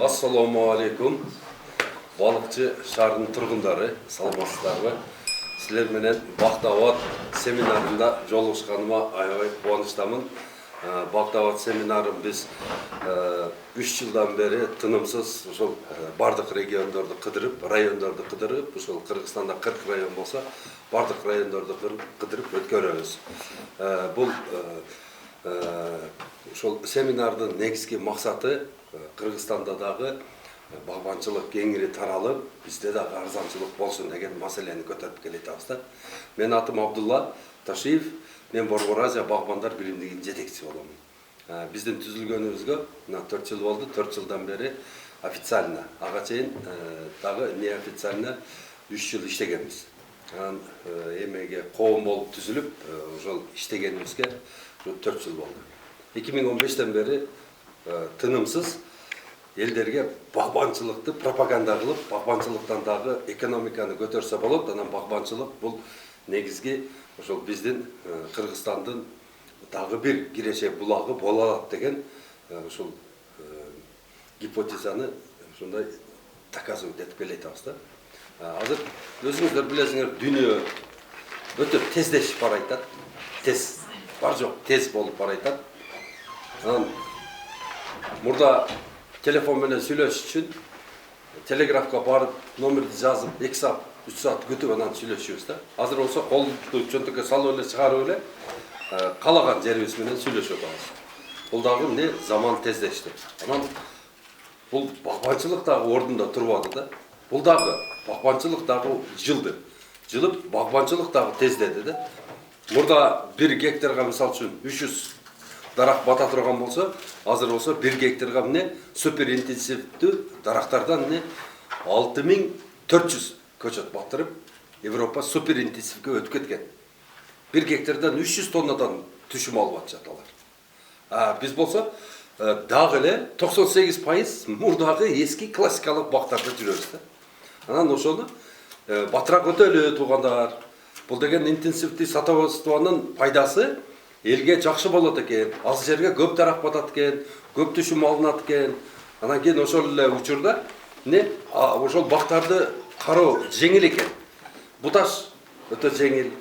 Assalamu alaikum. Balıkçı şahrının turgundары, саламатсыздарбы? Силер менен Бактабат семинарында жолугушканыма аябай кубанычтамын. Бактабат семинарын биз 3 жылдан бери тынымсыз ошол бардык региондорду кыдырып, райондорду кыдырып, ошол Кыргызстанда 40 район болсо, бардык райондорду кыдырып өткөрөбүз. Бул ошол семинардын негизги максаты Кыргызстанда дагы багбанчылык кеңири таралып, бизде дагы арзанчылык болсун деген маселени көтөрүп келатабыз да. Мен атым Абдулла Ташиев, мен Борбор Азия багбандар биримдигинин жетекчиси болом. Биздин түзүлгөнүбүзгө 4 жыл болду, 4 жылдан бери официально, ага чейин дагы неофициально 3 жыл иштегенбиз. Эмеге коом болуп түзүлүп, ошол иштегенибизге 4 жыл болду. 2015-тен бери тынымсыз элдерге багбанчылыкты пропаганда кылып, багбанчылыктан дагы экономиканы көтөрсө болот. Анан багбанчылык бул негизги ошол биздин Кыргызстандын дагы бир киреше булагы боло алат деген ошол гипотезаны ушундай доказывать этип келатабыз да. Азыр өзүңүздөр билесиңер, дүйнө өтө тездешип баратат. Тез бар жок, тез болуп баратат. Анан мурда телефон менен сүйлөшүш үчүн телеграфка барып, номерди жазып, 2 саат, 3 саат күтүп анан сүйлөшүбүз да. Азыр болсо колду чөнтөккө салып эле чыгарып эле каалаган жерибиз менен сүйлөшүп атабыз. Бул дагы эмне заман тездешти. Анан бул багбанчылык дагы ордунда турбады да. Бул дагы багбанчылык дагы жылды. Жылып багбанчылык дагы тездеди да. Мурда 1 гектарга мисалы үчүн 300 дарак бата турган болсо, азыр болсо 1 гектарга эмне супер интенсивдүү дарактардан эмне 6400 көчөт баттырып, Европа супер интенсивге өтүп кеткен. 1 гектардан 300 тоннадан түшүм алып атышат алар. Биз болсо дагы эле 98% мурдагы эски классикалык бактарда жүрөбүз да. Анан ошону батыраак өтөлү туугандар. Бул деген интенсивдүү садоводствонун пайдасы элге жакшы болот экен. Аз жерге көп дарак батат экен, көп түшүм алынат экен. Анан кийин ошол эле учурда ошол бактарды кароо жеңил экен. Буташ өтө жеңил.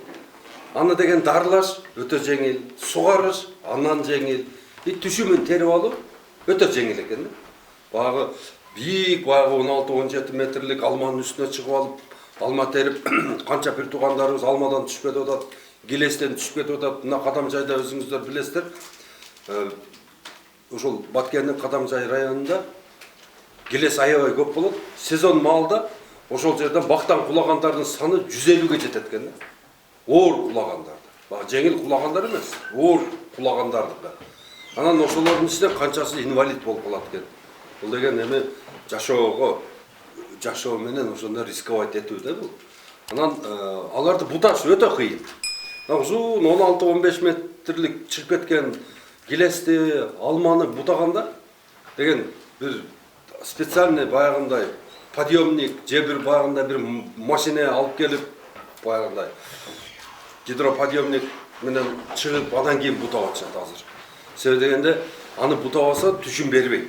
Аны деген дарылаш өтө жеңил, сугарыш андан жеңил. Түшүмүн терип алуу өтө жеңил экен. Багы бийик, багы 16-17 метрлик алманын үстүнө чыгып алып, алма терип, канча бир туугандарыбыз алмадан түшүп кетип атат, гилестен түшүп кетип атат. Мына Кадамжайда өзүңүздөр билесиздер. Ошол Баткендин Кадамжай районунда гилес аябай көп болот. Сезон маалда ошол жерден бактан кулагандардын саны 150-ге жетет экен. Оор кулагандарды. Бак жеңил кулагандар эмес, оор кулагандардыкы. Анан ошолордун ичинде канчасы инвалид болуп калат экен. Бул деген эми жашоо менен ошондой рисковать этүү да бул. Анан аларды буташ өтө кыйын. Узун 16-15 метрлик чыгып кеткен гилести, алманы бутаганда деген бир специальный баягындай подъемник, же бир баягындай бир машина алып келип, баягындай гидроподъемник менен чыгып, андан кийин бутап атышат азыр. Себеби дегенде аны бутабаса түшүм бербейт.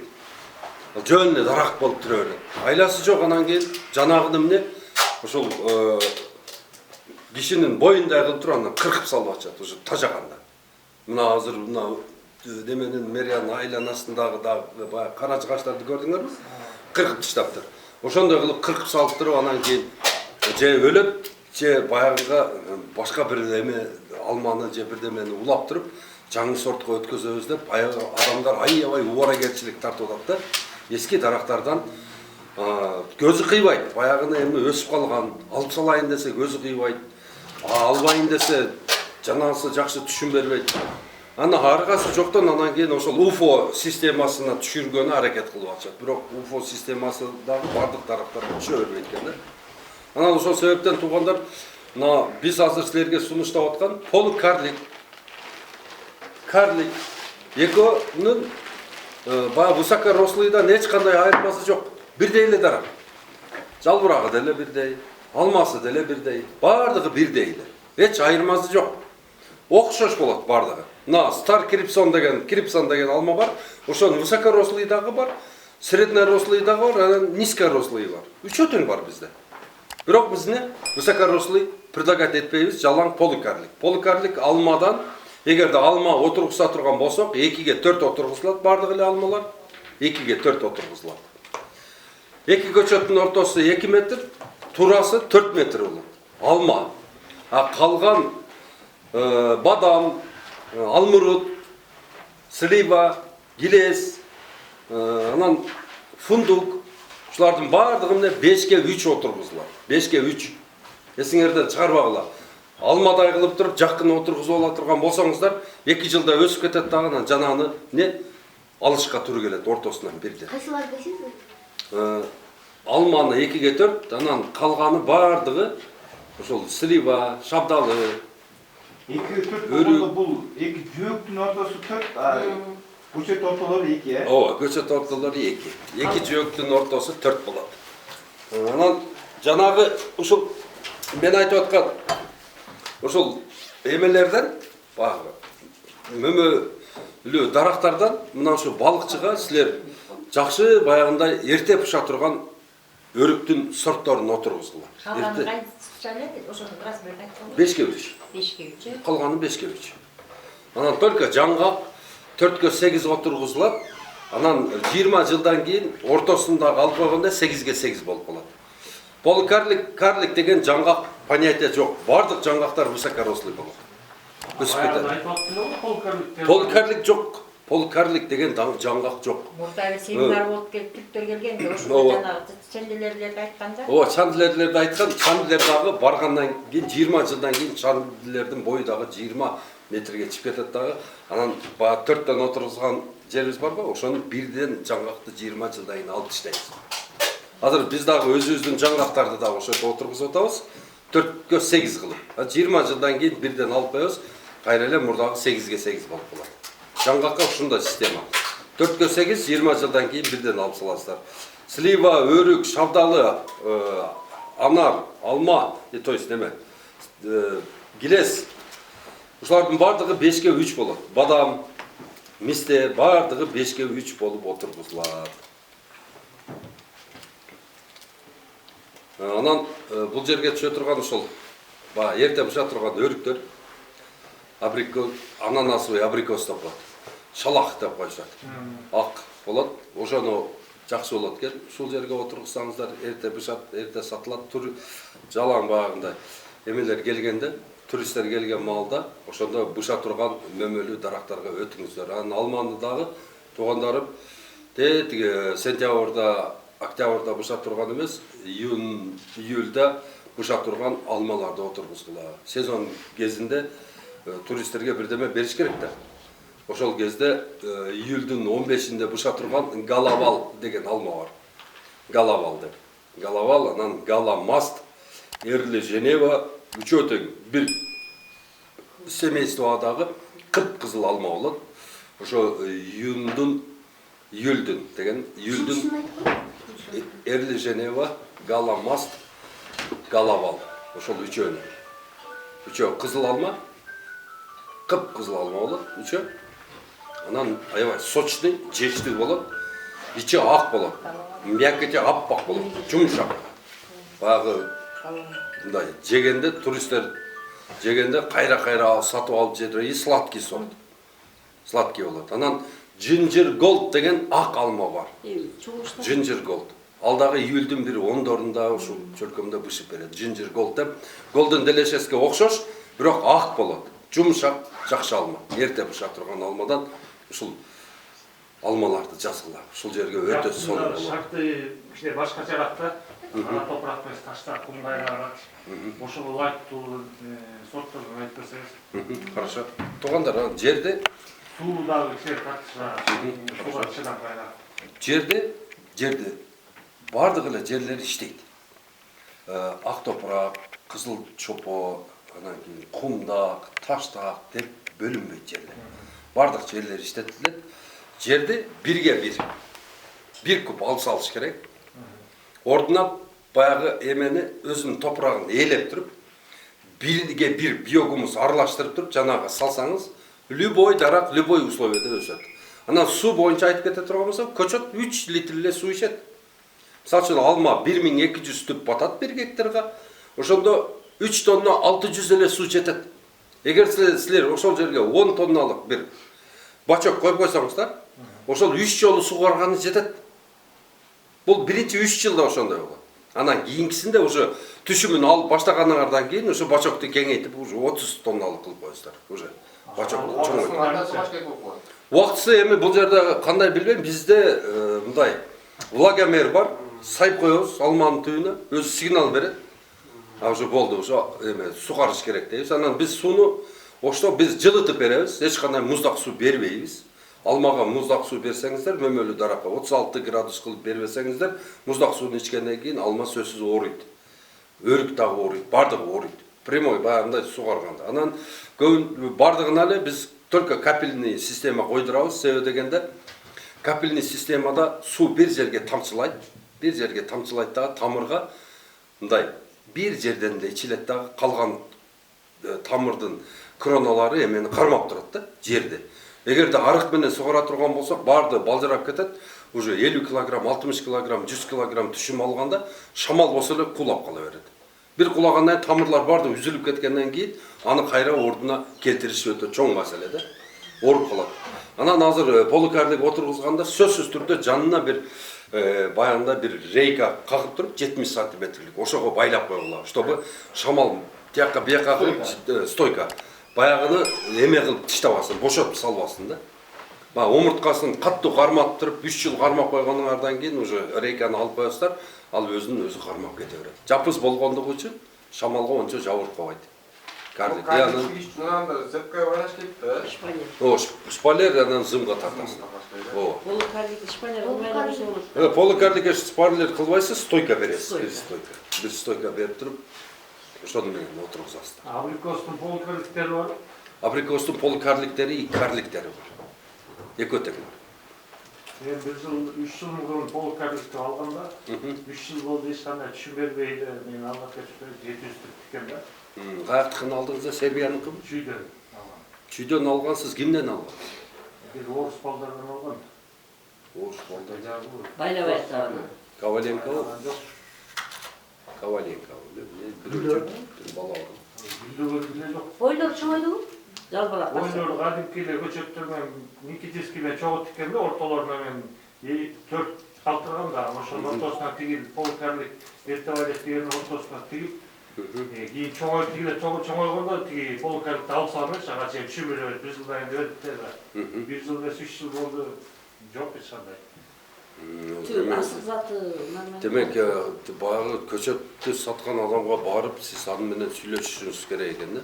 Жөн эле дарак болуп тура берет. Айласы жок, анан кийин жанагы эмне ошол кишинин боюндай кылып туруп анан кыркып салып атышат уже тажаганда. Мына азыр мына деменин мэриянын айланасындагы дагы баягы кара жыгачтарды көрдүңөрбү? Кыркып таштаптыр. Ошондой кылып кыркып салып туруп анан кийин же өлөт, же баягыга башка бир эме алманы же бирдемени улап туруп жаңы сортко өткөзөбүз деп баягы адамдар аябай убаракерчилик тартып атат да. Эски дарактардан көзү кыйбайт, баягыны эми өсүп калган, алып салайын десе көзү кыйбайт, албайын десе жанагысы жакшы түшүм бербейт. Аны аргасы жоктон анан кийин ошол УФО системасына түшүргөнү аракет кылып атышат. Бирок УФО системасы дагы бардык дарактарга түшө бербейт экен да. Анан ошол себептен туугандар, мына биз азыр силерге сунуштап аткан полукарлик, карлик экөөнүн баягы высокорослыйдан эч кандай айырмасы жок. Бирдей эле дарак. Жалбырагы деле бирдей, алмасы деле бирдей, бардыгы бирдей эле. Эч айырмасы жок. Окшош болот бардыгы. Мына Стар Крипсон деген алма бар. Ошонун высокорослый дагы бар. среднорослый да бар, анан низкорослый бар. Үчөө тең бар бизде. Бирок биз не высокорослый предлагать этпейбиз, жалаң поликарлик. Поликарлик алмадан, эгерде алма отургуза турган болсок, 2-ге 4 отургузулат бардык эле алмалар. 2-ге 4 отургузулат. 2 көчөттүн ортосу 2 метр, турасы 4 метр болот. Алма. А калган бадам, алмурут, слива, гилес, анан фундук, ушулардын бардыгы эмне 5-ге 3 отургузулат. 5-ге 3. Эсиңерден чыгарбагыла. Алмадай кылып туруп жакын отургузуп ала турган болсоңуздар, 2 жылда өсүп кетет дагы, анан жанагыны не алышка туру келет ортосунан бирден. Кайсылар бесиз? Алманы 2-ге 4, анан калганы бардыгы ошол слива, шабдалы. 2-ге 4 болгондо бул 2 жөөктүн ортосу 4, көчөт ортолору 2, Ооба, көчөт ортолору 2. 2 жөөктүн ортосу 4 болот. Анан жанагы ушул мен айтып аткан ушул эмелерден, багы мөмөлүү дарактардан мына ушу балыкчыга силер жакшы баягындай эрте пыша турган өрүктүн сортторун отургузгула. Калганы кайсы эле? Ошону размерин айтканда. 5-ге 3. 5-ге 3. Калганы 5-ге 3. Анан только жаңгак 4-ге 8 отургузулат. Анан 20 жылдан кийин ортосундагы алып койгондо 8-ге 8 болуп калат. Поликарлик деген жаңгак понятие жок. Бардык жаңгактар высокорослый болот. Өсүп кетет. Поликарлик жок. Поликарлик деген жаңгак жок. Мурда бир семинар болуп келип түрктөр келгенде ошол жанагы ченделерлерди айтканда. Ооба, чандилерлерди айткан. Чандилер дагы баргандан кийин 20 жылдан кийин чандилердин бою дагы 20 метрге чыгып кетет дагы. Анан баа 4төн отургузган жерибиз бар го, ошону бирден жаңгакты 20 жылдан кийин алып таштайбыз. Азыр биз дагы өзүбүздүн жаңгактарды дагы ошо отургузуп атабыз. 4-ге 8 кылып. 20 жылдан кийин бирден алып коебуз. Кайра эле мурдагы 8-ге 8 болуп калат. Жаңгакка ушундай система. 4-ге 8, 20 жылдан кийин бирден алып саласыздар. Слива, өрүк, шабдалы, анар, алма, то есть неме, гилес. Ушулардын бардыгы 5-ге 3 болот. Бадам, мисте бардыгы 5-ге 3 болуп отургузулат. Анан бул жерге түшө турган ошол эрте быша турган өрүктөр, абрикос, ананасовый абрикос деп коет. Шалак деп коюшат. Ак болот. Ошону жакшы болот экен. Ушул жерге отургузсаңыздар, эрте бышат, эрте сатылат. Жалаң багындай эмелер келгенде, туристтер келген маалда ошондо быша турган мөмөлүү дарактарга өтүңүздөр. Анан алманы дагы туугандарым тиги сентябрда, октябрда быша турган эмес, июнь, июльда быша турган алмаларды отургузгула. Сезон кезинде туристтерге бирдеме бериш керек да. Ошол кезде июльдүн 15-inde быша турган галавал деген алма бар. Галавал деп. Галавал, анан галамаст, эрли женева, үчөө тең бир семействодагы кып-кызыл алма болот. Ошо июльдүн деген июльдүн эрли женева, галамаст, галавал. Ошол үчөөнү. Үчөө кызыл алма, кып-кызыл алма болот, үчөө. Анан аябай сочный, жечтүү болот. Ичи ак болот. Мякоти аппак болот, жумшак. Багы мындай жегенде туристтер жегенде кайра сатып алып жедир. И сладкий сорт. Сладкий болот. Анан Ginger Gold деген ак алма бар. Ginger Gold. Алдагы июльдүн бир 10-дорунда ушул чөлкөмдө бышып берет. Ginger Gold деп. Golden Delicious окшош, бирок ак болот. Жумшак, жакшы алма. Эрте быша турган алмадан ушул алмаларды жазгыла. Ушул жерге өтө сонун болот. Шарты кичине башкачараак ана топурак менен ташта кум кайрагат. Ошол ылайыктуу сортторду айтып берсеңиз. Хорошо. Туугандар, жерде суу дагы кичине тартышат. Сууга чыдам кайра. Жерде бардык эле жерлер иштейт. Ак топурак, кызыл чопо, анан кийин кумдак, таштак деп бөлүнбөйт жерлер. Бардык жерлер иштетилет. Жерди 1-ге 1. Бир куп алып салыш керек. Ордуна баягы эмени өзүнүн топурагын ээлеп туруп, 1-ге 1 биогумус аралаштырып туруп жанага салсаңыз, любой дарак, любой условияда өсөт. Анан суу боюнча айтып кете турган болсок, көчөт 3 литр эле суу ичет. Мисалы үчүн алма 1200 түп батат 1 гектарга. Ошондо 3 тонна 600 эле суу жетет. Эгер силер ошол жерге 10 тонналык бир бачок коюп койсоңуздар, ошол 3 жолу сугарганы жетет. Бул биринчи 3 жылда ошондой болот. Анан кийинкисинде уже түшүмүн алып баштаганыңардан кийин ошо бачокту кеңейтип уже 30 тонналык кылып коесуздар. Уже бачок чоң. Убактысы эми бул жерде кандай билбейм, бизде мындай влагомер бар, сайып коебуз алманын түбүнө, өзү сигнал берет. А уже болду, уже эме сугарыш керек дейбиз. Анан биз сууну ошто биз жылытып беребиз, эч кандай муздак суу бербейбиз. Алмага муздак суу берсеңиздер, мөмөлүү даракка 36 градус кылып бербесеңиздер, муздак сууну ичкенден кийин алма сөзсүз ооруйт. Өрүк дагы ооруйт, бардыгы ооруйт. Прямой баягындай сугарганда. Анан көбүн бардыгына эле биз только капельный система койдурабыз. Себеби дегенде капельный системада суу бир жерге тамчылайт, дагы тамырга мындай бир жерден эле ичилет дагы, калган тамырдын кроналары эмени кармап турат да жерди. Эгерде арык менен сугара турган болсок, барды балжырап кетет. Уже 50 килограмм, 60 килограмм, 100 килограмм түшүм алганда шамал болсо эле кулап кала берет. Бир кулагандан тамырлар барды үзүлүп кеткенден кийин аны кайра ордуна келтириш өтө чоң маселе да. Ооруп калат. Анан азыр полукарлик отургузганда сөзсүз түрдө жанына бир баягында бир рейка кагып туруп 70 сантиметрлик ошого байлап койгула, чтобы шамал тияка бияка кылып стойка баягыны эме кылып тиштабасын, бошотуп салбасын да. Баягы омурткасын каттуу кармап туруп 3 жыл кармап койгоңардан кийин уже рейканы алып коесуздар, ал өзүн өзү кармап кете берет. Жапыз болгондугу үчүн шамалга ончо жабыркабайт. Карлик. Зепкая байлаш дейт да. Шпалер. Шпалер анан зымга тартасың. Полукарлик шпалер кылмай болот. Полукарликке шпалер кылбайсыз, стойка бересиз. Бир стойка берип туруп ошону менен отургузасыздар. Абрикостун полукарликтери бар. Абрикостун полукарликтери и карликтери бар. Экөө тең бар. Мен бир жыл, 3 жыл мурун полукарликти алганда, 3 жыл болду эч кандай түшүм бербей эле мен алга кетип 700 түп тиккен да. Каяктыкын алдыңыз да, Сербияныкымы? Чүйдөн алган. Чүйдөн алгансыз, кимден алган? Бир орус балдардан алган. Орус балдар. Байлап айтсам. Коваленко, Жок, Коваленко. Бирөө бала бар. билдөгөр биле жок. Бойлор чоңойдубу? Жалбырак. Ойлор кадимки эле көчөттөрдөн Никитевский менен чогуу тиккен да, ортолоруна мен 4 калтыргам да, ошонун ортосуна тигип полукарлик вертовалет дегенин ортосуна тигип, кийин чоңоюп тигиле чоңойгондо тиги полукарликти алып салмайчы, ага чейин түшүмүлө бир жылдан кийин бердиктер да. 1 жыл эмес 3 жыл болду, жок эч кандай. Асыл заты нормально. Демек, баягы көчөттү саткан адамга барып, сиз аны менен сүйлөшүшүңүз керек экен да.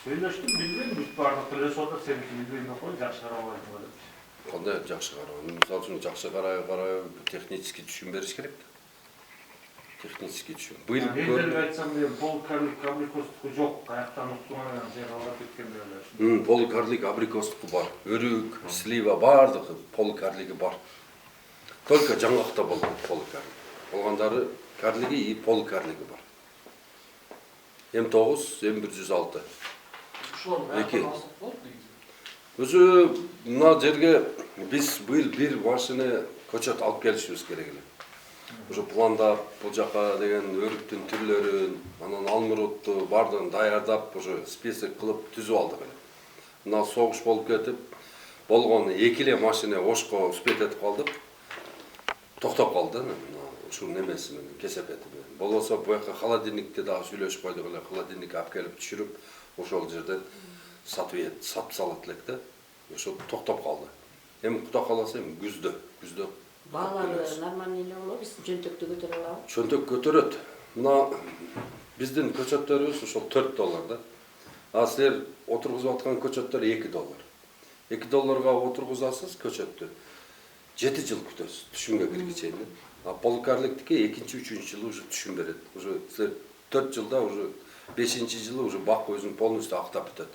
Сөйлөштүм, билбейм, бүт баардык төлөсүп атат, сеники билбейм кой, жакшы карабайм деп. Кандай жакшы карабай? Мисалы үчүн жакшы карабай, технический түшүм бериш керек да. Технический түшүм. Быйыл Мен айтсам, мен полукарлик абрикостуку жок, каяктан уктуган жер алып кеткендей эле. Полукарлик абрикостуку бар. Өрүк, слива бардыгы полукарлиги бар. Только жаңгакта болгон полукарлик. Болгондары карлиги и полукарлиги бар. М9, М106. Өзү мына жерге биз быйыл бир машина көчөт алып келишибиз керек эле. Уже пландап, бул жака деген өрүктүн түрлөрүн, анан алмурутту бардыгын даярдап, уже список кылып түзүп алдык эле. Мына согуш болуп кетип, болгону 2 эле машина Ошко успеть этип калдык. Токтоп калды да, ушул немеси менен, кесепети менен. Болбосо буяка холодильникти дагы сүйлөшүп койдук эле, холодильник алып келип түшүрүп, ошол жерден сатып салат элек да. Ошо токтоп калды. Эми Кудай кааласа эми күздө Баалары нормально эле болот, биз жөнтөктү көтөрө алабыз. чөнтөк көтөрөт. Мына биздин көчөттөрүбүз ошол $4 да. А силер отургузуп аткан көчөттөр $2. $2 отургузасыз көчөттү. 7 жыл күтөсүз түшүмгө киргичейин. А полукарликтики 2-3 жылы уже түшүм берет. Уже 4 жылда уже 5 жылы уже бак өзүн полностью актап бүтөт.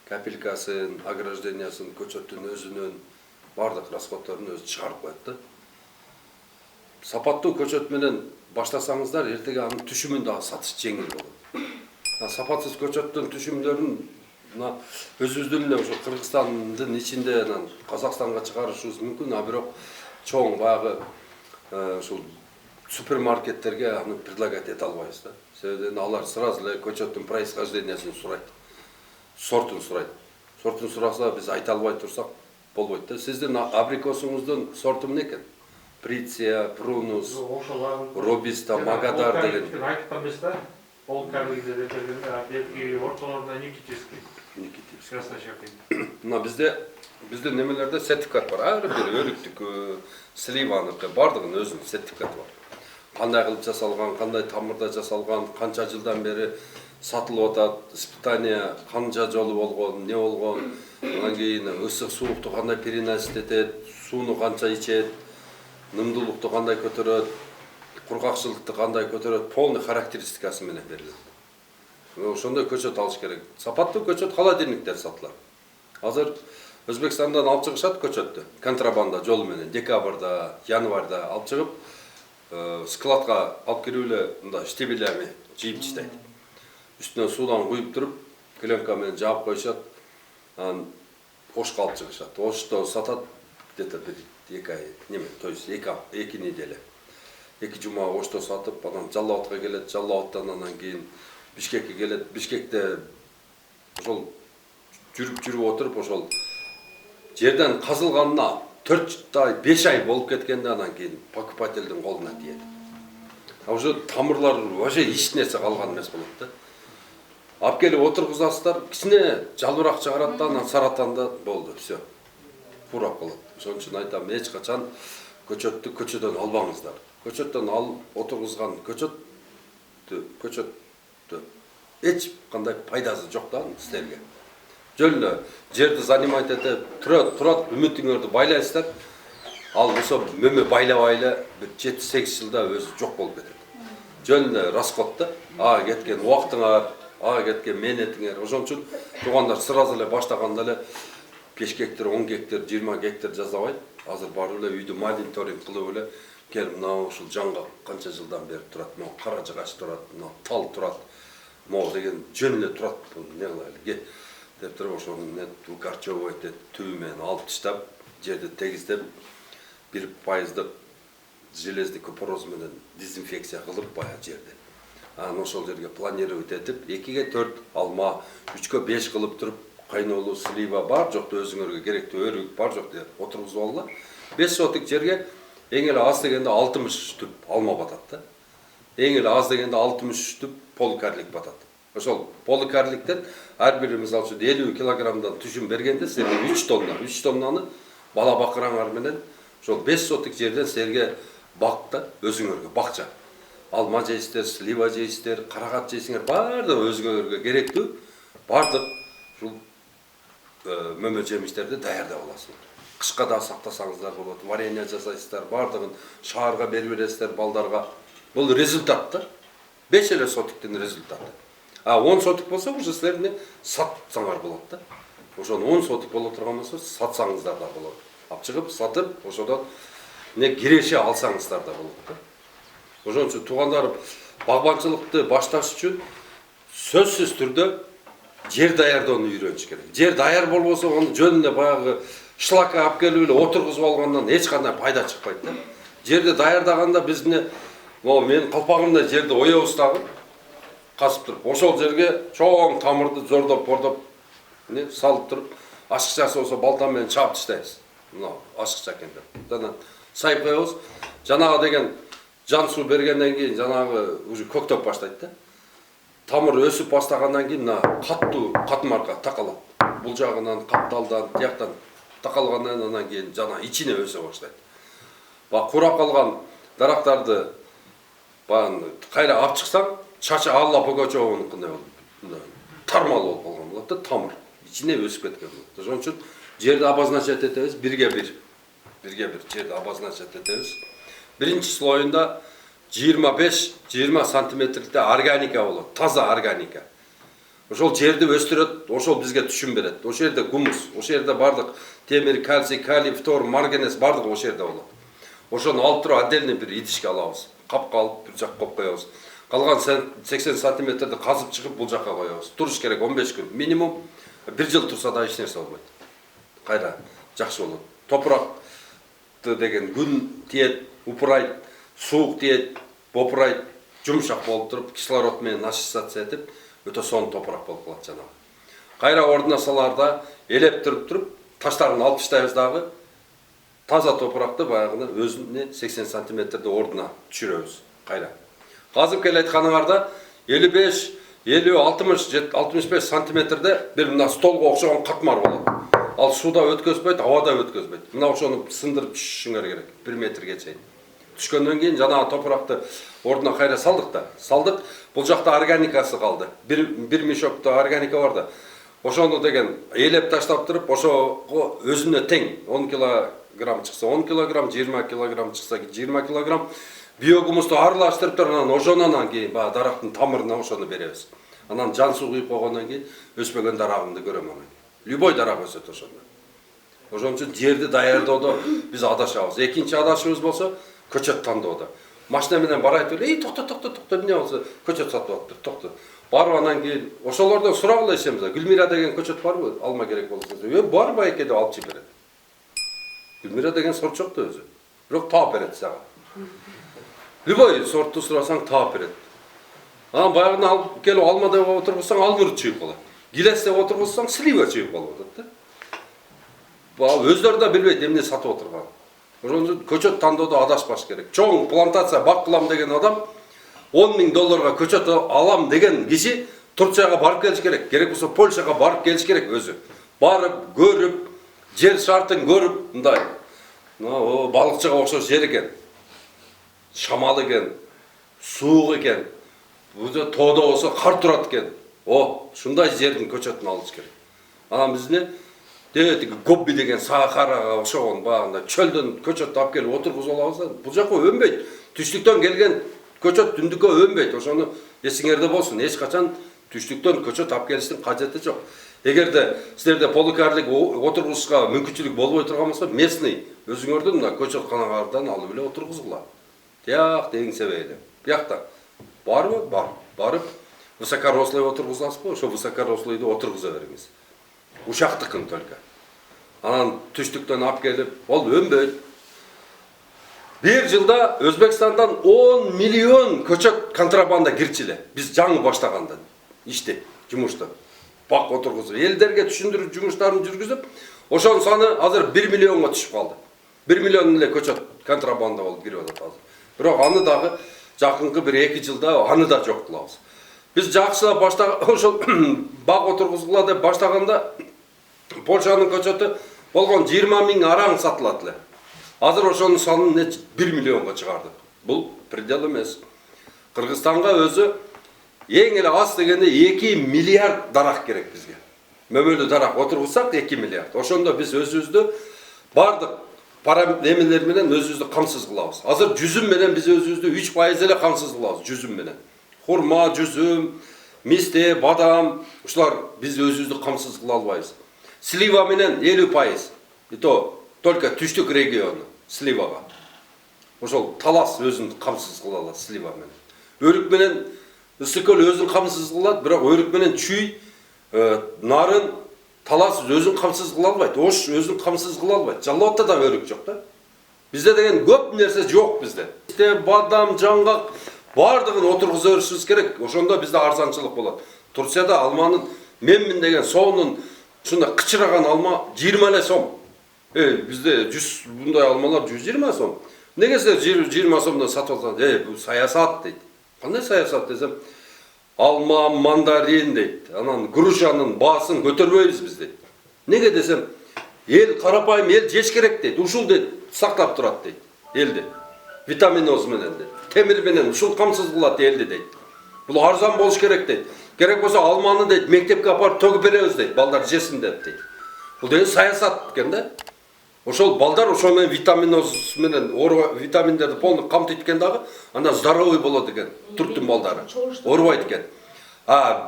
Капелькасын, ограждениясын, көчөттүн өзүнүн бардык расходторун өзү чыгарып коет да. Сапаттуу көчөт менен баштасаңыздар, эртеге анын түшүмүн дагы сатыш жеңил болот. Сапатсыз көчөттүн түшүмдөрүн мына өзүбүздүн эле ошо Кыргызстандын ичинде анан Казакстанга чыгарышыбыз мүмкүн, а бирок чоң баягы ушул супермаркеттерге аны предлагать эте албайбыз да. Себеби алар сразу эле көчөттүн происхождениясын сурайт, сортун сурайт. Сортун сураса биз айта албай турсак болбойт да. Сиздин абрикосуңуздун сорту эмне экен? Приция, Прунус, Робиста, Магадар деген. Айтып эмес да. Полкарлыгы деп бергенде, белки ортолорунда Никитевский. Красношапин. Мына биздин немелерде сертификат бар. Ар бир өрүктүкү, сливаныкы бардыгынын өзүнүн сертификаты бар. Кандай кылып жасалган, кандай тамырда жасалган, канча жылдан бери сатылып атат, испытание канча жолу болгон, не болгон, анан кийин ысык суукту кандай переносить этет, сууну канча ичет, нымдуулукту кандай көтөрөт, кургакчылыкты кандай көтөрөт, полный характеристикасы менен берилет. Ошондой көчөт алыш керек. Сапаттуу көчөт холодильниктер сатылат. Азыр Өзбекстандан алып чыгышат көчөттү. Контрабанда жолу менен декабрда, январда алып чыгып, складка алып кирип эле мындай штебелями жыйып таштайт. Үстүнө суудан куюп туруп, клеенка менен жаап коюшат. Анан Ошко алып чыгышат. Ошто сатат где-то бир 2 ай неме, то есть 2 неделя. 2 жума Ошто сатып, анан Жалал-Абадка келет, Жалал-Абадтан анан кийин Бишкекке келет. Бишкекте ошол жүрүп отуруп ошол жерден казылганына 4 ай, 5 ай болуп кеткенде анан кийин покупательдин колуна тиет. А уже тамырлар вообще эч нерсе калган эмес болот да. Алып келип отургузасыздар, кичине жалбырак чыгарат да, анан саратанда болду, всё. Фурап калат. Ошон үчүн айтам, эч качан көчөттү көчөдөн албаңыздар. Көчөттөн алып отургузган көчөттү эч кандай пайдасы жок да силерге. Жөн эле жерди занимать этип, турат үмүтүңөрдү байлайсыздар. Ал ошо мөмө байлабай эле 7-8 жылда өзү жок болуп кетет. Жөн эле расход да. Ага кеткен убактыңар, ага кеткен мээнетиңер. Ошон үчүн туугандар сразу эле баштаганда эле 5 гектар, 10 гектар, 20 гектар жасабайт. Азыр барып эле үйдү мониторинг кылып эле келип мына ушул жаңга канча жылдан бери турат, мына кара жыгач турат, мына тал турат. Могу деген жөн эле турат. Не кылайлы? Деп туруп ошону укорчевывать этип, түбү менен алып таштап, жерди тегиздеп 1% железный купороз менен дезинфекция кылып бая жерди. Анан ошол жерге планировать этип, 2-ге 4 алма, 3-кө 5 кылып туруп, кайнолуу слива бар жокту өзүңөргө керектүү өрүк бар жок деп отургузуп алгыла. 5 сотик жерге эң эле аз дегенде 60 түп алма батат да. Эң эле аз дегенде 60 түп поликарлик батат. Ошол поликарликтен ар бири мисалы үчүн 50 килограммдан түшүм бергенде силерге 3 тоннаны бала бакыраңар менен ошол 5 сотик жерден силерге бакта өзүңөргө бакча. Алма жейсиздер, слива жейсиздер, карагат жейсиңер, баардыгы өзүңөргө керектүү баардык ушул мөмө жемиштерди даярдап аласыңар. Кышка да сактасаңыздар болот, варенье жасайсыздар, баардыгын шаарга берип бересиздер балдарга. Бул результат да. 5 эле сотиктин результаты. А 10 сотик болсо уже силерне сатсаңар болот да. Ошону 10 сотик боло турган болсо сатсаңыздар да болот. Алып чыгып сатып, ошодон не киреше алсаңыздар да болот да. Ошон үчүн туугандар багбанчылыкты башташ үчүн сөзсүз түрдө жер даярдоону үйрөнүш керек. Жер даяр болбосо аны жөн эле баягы шлакка алып келип эле отургузуп алгандан эч кандай пайда чыкпайт да. Жерди даярдаганда биз могу менин калпагымдай жерди оёбуз дагы касып туруп, ошол жерге чоң тамырды зордоп салып туруп, ашыкчасы болсо балта менен чаап таштайбыз. Мына ашыкча экен деп. Анан сайып коебуз. Жанагы деген жан суу бергенден кийин жанагы уже көктөп баштайт да. Тамыр өсүп баштагандан кийин мына каттуу катмарга такалат. Бул жагынан капталдан, тияктан такалгандан анан кийин жана ичине өсө баштайт. Курап калган дарактарды кайра алып чыксаң, чачы Алла Пугачеваныкындай болуп, тармал болуп калган болот да, тамыр ичине өсүп кеткен болот. Ошон үчүн жерди обозначать этебиз, бирге бир жерди обозначать этебиз. Биринчи слоюнда 25-20 сантиметрде органика болот, таза органика. Ошол жерди өстүрөт, ошол бизге түшүм берет. Ошол жерде гумус, ошол жерде бардык темир, кальций, калий, фтор, марганец бардыгы ошол жерде болот. Ошону алып туруп отдельный бир идишке алабыз. Капка алып бир жакка коюп коебуз. Калган 80 сантиметрди казып чыгып бул жакка коебуз. Туруш керек 15 күн минимум. 1 жыл турса да эч нерсе болбойт. Кайра жакшы болот. Топуракты деген күн тиет, упурайт, суук тиет, бопурайт, жумшак болуп туруп, кислород менен ассоциация этип, өтө сонун топурак болуп калат жанагы. Кайра ордуна саларда элеп туруп, таштарын алып таштайбыз дагы. Таза топуракты баягыны өзүнө 80 сантиметрде ордуна түшүрөбүз. Кайра. Казып келе айтканыңарда 55, 50, 60, 65 сантиметрде бир мына столго окшогон катмар болот. Ал суда өткөзбөйт, авада өткөзбөйт. Мына ошону сындырып түшүшүңөр керек. 1 метрге чейин. Түшкөндөн кийин жанагы топуракты ордуна кайра салдык да. Салдык. Бул жакта органикасы калды. Бир мешокто органика бар да. Ошону деген элеп таштап туруп, ошого өзүнө тең 10 килограмм чыкса 10 килограмм, 20 килограмм чыкса 20 килограмм биогумусту аралаштырып туруп, анан ошонан кийин баягы дарактын тамырына ошону беребиз. Анан жан суу куюп койгондон кийин өспөгөн дарагымды көрөм анан. Любой дарак өсөт ошондо. Ошон үчүн жерди даярдоодо биз адашабыз. Экинчи адашыбыз болсо көчөт тандоодо. Машина менен барайт эле, токто эмне болсо көчөт сатып атыптыр, токто. Барып анан кийин ошолордон сурагыла ишемиз. Гүлмира деген көчөт барбы? Алма керек болсо. Бар байке деп алып чыгып берет. Гүлмира деген сорт жок да өзү. Бирок таап берет сага. Любой сортту сурасаң таап берет. Анан баягыны алып келип алма деп отургузсаң алмурут чыгып калат. Гилес деп отургузсаң слива чыгып калып атат да. Бул өздөрү да билбейт эмне сатып отурганын. Ошон үчүн көчөт тандоодо адашпаш керек. Чоң плантация бак кылам деген адам $10,000 көчөт алам деген киши Турцияга барып келиш керек. Керек болсо Польшага барып келиш керек өзү. Барып, көрүп, жер шартын көрүп, мындай. Балыкчыга окшош жер экен. Шамал экен, суук экен. Бузда тоодо болсо кар турат экен. Ушундай жердин көчөтүн алыш керек. Анан бизне гобби деген сахарага окшогон баягындай чөлдөн көчөт алып келип отургузуп алабыз. Бул жака өнбөйт. Түштүктөн келген көчөт түндүккө өнбөйт. Ошону эсиңерде болсун. Эч качан түштүктөн көчөт алып келиштин кажети жок. Эгерде силерде полукарлык отургузушка мүмкүнчүлүк болбой турган болсо, местный өзүңөрдүн мына көчөтканалардан алып эле отургузгула. Тияк деген себеби. Биякта барбы? Бар. Барып высокорослый отургузасызбы? Ошо высокорослыйды отургуза бериңиз. Ушактыкын только. Анан түштүктөн алып келип, ол өнбөйт. Bir жылда Өзбекстандан 10 миллион көчөт контрабанда кирчиле. Биз жаңы баштагандан ишти, жумушты. Бак отургузуп, элдерге түшүндүрүү жумуштарын жүргүзүп, ошонун саны азыр 1 миллионго түшүп калды. 1 миллион эле көчөт контрабанда болуп кирип атат азыр. Бирок аны дагы жакынкы 1-2 жылда аны да жок кылабыз. Биз жакшылап ошол бак отургузгула деп баштаганда Польшанын көчөтү болгон 20.000 араң сатылат эле. Азыр ошонун санын 1 миллионго чыгардык. Бул предел эмес. Кыргызстанга өзү эң эле аз дегенде 2 миллиард дарак керек бизге. Мөмөлүү дарак отургузсак 2 миллиард. Ошондо биз өзүбүздү бардык параметрлер менен өзүбүздү камсыз кылабыз. Азыр жүзүм менен биз өзүбүздү 3% эле камсыз кылабыз жүзүм менен. Хурма, жүзүм, мисте, бадам, ушулар биз өзүбүздү камсыз кыла албайбыз. Слива менен 50%. И то только түштүк региону сливага. Ошол талас өзүн камсыз кыла алат слива менен. Өрүк менен ысыкөл өзүн камсыз кылат, бирок өрүк менен чүй, нарын, талас өзүн камсыз кыла албайт. Ош өзүн камсыз кыла албайт. Жаллоотто да өрүк жок да. Бизде деген көп нерсе жок бизде. Бадам, жаңгак бардыгын отургуза беришибиз керек. Ошондо бизде арзанчылык болот. Турцияда алманын менмин деген соонун ушундай кычыраган алма 20 эле сом. Бизде 100 bunday алмалар 120 сом. Неге силер 20 сомдон сатып алсаңыз? Бул саясат дейт. Кандай саясат десем, алма, мандарин дейт. Анан грушанын баасын көтөрбөйбүз биз дейт. Неге десем, эл карапайым эл жеш керек дейт. Ушул дейт сактап турат дейт элди. Витаминоз менен дейт. Темир менен ушул камсыз кылат элди дейт. Бул арзан болуш керек дейт. Керек болсо алманы дейт мектепке апарып төгүп беребиз дейт. Балдар жесин дейт. Бул деген саясат экен да. Ошол балдар ошол менен витаминоз менен витаминдерди полный камтыйт экен дагы, андан здоровый болот экен турктун балдары. Оорубайт экен.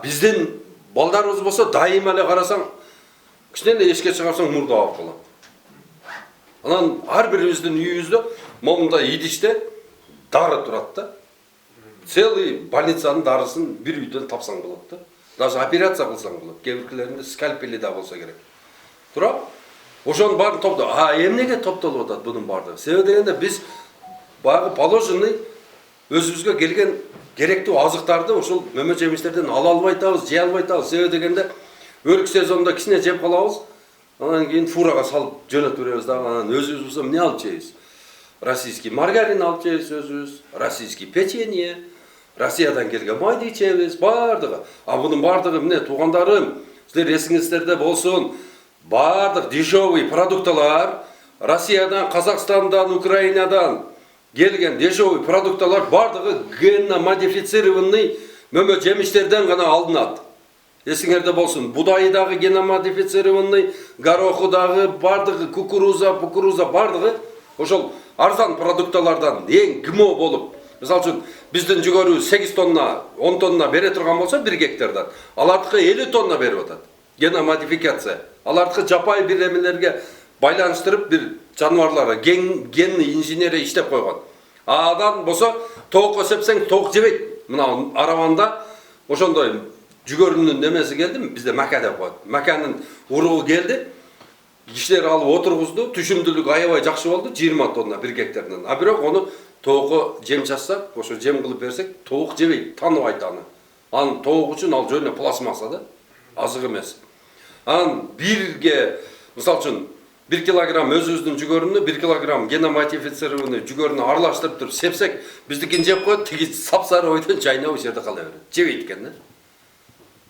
Биздин балдарыбыз болсо дайыма эле карасаң, кичине эшикке чыгарсаң мурда ап калат. Анан ар бирибиздин үйүбүздө момундай идиште дары турат да. Целый больницанын дарысын бир үйдөн тапсаң болот да. Даже операция кылсаң болот. Кээ биркилеринде скальпели да болсо керек. Туурабы? Ошонун баарын топтоо. Эмнеге топтолуп атат бунун баардыгы? Себеби дегенде биз баягы положенный өзүбүзгө келген керектүү азыктарды ошол мөмө жемиштерден ала албай атабыз, жей албай атабыз. Себеби дегенде өрүк сезонунда кичине жеп калабыз, анан кийин фурага салып жөнөтүп беребиз да, анан өзүбүз болсо эмне алып жейбиз? Российский маргарин алып жейбиз өзүбүз, российский печенье, Россиядан келген майды ичебиз, баардыгы. Бунун баардыгы эмне туугандарым, силер эсиңиздерде болсун, баардык дешевый продукталар Россиядан, Казакстандан, Украинадан келген дешевый продукталар баардыгы генно модифицированный мөмө жемиштерден гана алынат. Эсиңерде болсун, будайы дагы генно модифицированный, гороху дагы баардыгы, кукуруза баардыгы ошол арзан продукталардан эң ГМО болуп. Мисалы үчүн биздин жүгөрү 8 тонна, 10 тонна бере турган болсо 1 гектардан, алардыкы 50 тонна берип атат. Генно модификация. Алардыкы жапай бир эмелерге байланыштырып бир жаныбарларга генный инженерия иштеп койгон. Адан болсо тоокко сепсең тоок жебейт. Мына Араванда ошондой жүгөрүнүн немеси келдими? Бизде мака деп коет. Маканын уругу келди. Кишилер алып отургузду, түшүмдүүлүк аябай жакшы болду, 20 тонна 1 гектардан. Бирок ону тоокко жем чачсак, ошо жем кылып берсек, тоок жебейт, тааныбайт аны. Анын тоок үчүн ал жөнү пластмасса да, азык эмес. Анан бирге, мисалы үчүн 1 килограмм өзүбүздүн жүгөрүнү, 1 килограмм геномодифицированный жүгөрүнү аралаштырып туруп сепсек, биздикин жеп коет, тиги сапсары ойдон чайнап ошол жерде кала берет. Жебейт экен да.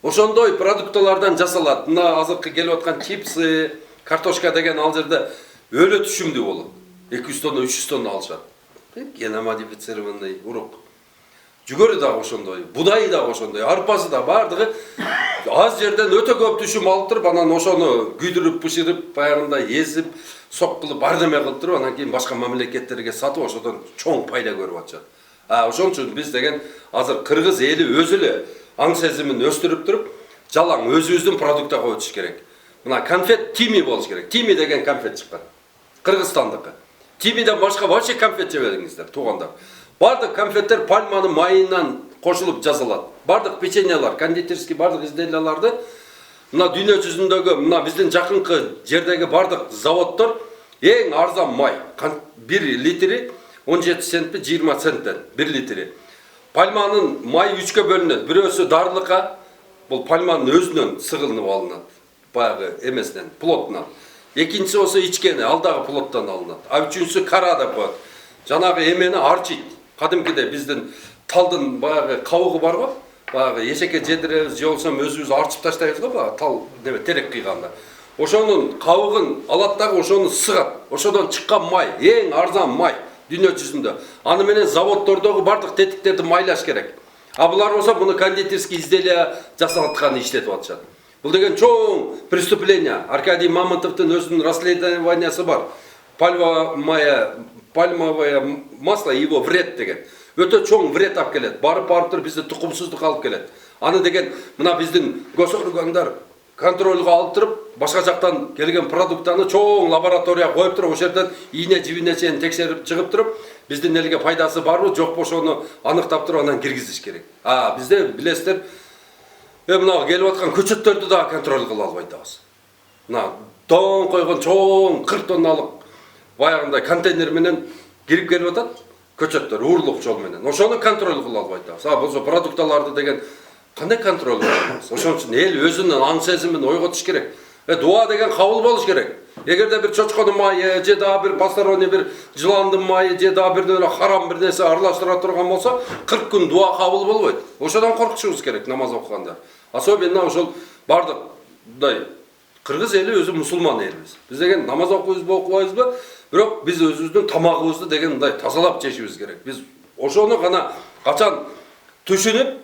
Ошондой продукталардан жасалат. Мына азыркы келип аткан чипсы, картошка деген ал жерде өлө түшүмдүү болот. 200 тонна, 300 тонна алышат. Геномодифицированный урук. Жүгөрү да ошондой, будайы да ошондой, арпасы да баардыгы аз жерден өтө көп түшүм алып туруп, анан ошону күйдүрүп, бышырып, баягында езип, сок кылып, бардеме кылып туруп, анан кийин башка мамлекеттерге сатып, ошодон чоң пайда көрүп атышат. Ошон үчүн биз деген азыр кыргыз эли өзү эле аң сезимин өстүрүп туруп, жалаң өзүбүздүн продуктага өтүш керек. Мына конфет Тими болуш керек. Тими деген конфет чыккан. Кыргызстандыкы. Тимиден башка вообще конфет жебедиңиздер, туугандар. Бардык конфеттер пальманын майынан кошулуп жасалат. Бардык печеньялар, кондитерский бардык изделияларды мына дүйнө жүзүндөгү, мына биздин жакынкы жердеги бардык заводдор эң арзан май, 1 литри 17 центпи 20 центтен 1 литри. Пальманын май 3кө бөлүнөт. Бирөөсү дарылыкка, бул пальманын өзүнөн сыгылынып алынат. Баягы эмесинен, плотунан. Экинчisi болсо ичкени, ал дагы плоттон алынат. Үчүнчүсү кара деп коет. Жанагы эмени арчийт. Кадимкиде биздин талдын баягы кабыгы бар го, баягы эшекке жедиребиз, же болсо өзүбүз арчып таштайбыз го, баягы тал неме терек кыйганда. Ошонун кабыгын алат дагы ошону сыгат. Ошодон чыккан май, эң арзан май дүйнө жүзүндө. Аны менен заводдордогу бардык тетиктерди майлаш керек. Булар болсо буну кондитерский изделия жасатканы иштетип атышат. Бул деген чоң преступление. Аркадий Мамонтовдун өзүнүн расследованиясы бар. Пальмовое масло его вред деген. Өтө чоң вред алып келет. Барып туруп бизде тукумсуздук алып келет. Аны деген мына биздин госоргандар контролго алып туруп, башка жактан келген продуктаны чоң лабораторияга коюп туруп, ошол жерден ийне жибине чейин текшерип чыгып туруп, биздин элге пайдасы барбы, жокпу ошону аныктап туруп анан киргизиш керек. Бизде билесиздер, мына келип аткан көчөттөрдү да контроль кыла албай атабыз. Мына дон койгон чоң 40 тонналык баягындай контейнер менен кирип келип атат көчөттөр уурлук жол менен. Ошону контроль кыла албай атабыз. Болсо продукталарды деген кандай контроль кылабыз? Ошон үчүн эл өзүнүн аң сезимин ойготуш керек. Дуа деген кабыл болуш керек. Эгерде бир чочконун майы, же дагы бир посторонний бир жыландын майы, же дагы бир харам бир нерсе аралаштыра турган болсо, 40 күн дуа кабыл болбойт. Ошодон коркушубуз керек намаз окуганда. Особенно ошол бардык кыргыз эли өзү мусулман элбиз. Биз деген намаз окуйбузбу, окубайбызбы? Бирок биз өзүбүздүн тамагыбызды деген мындай тазалап жешибиз керек. Биз ошону гана качан түшүнүп,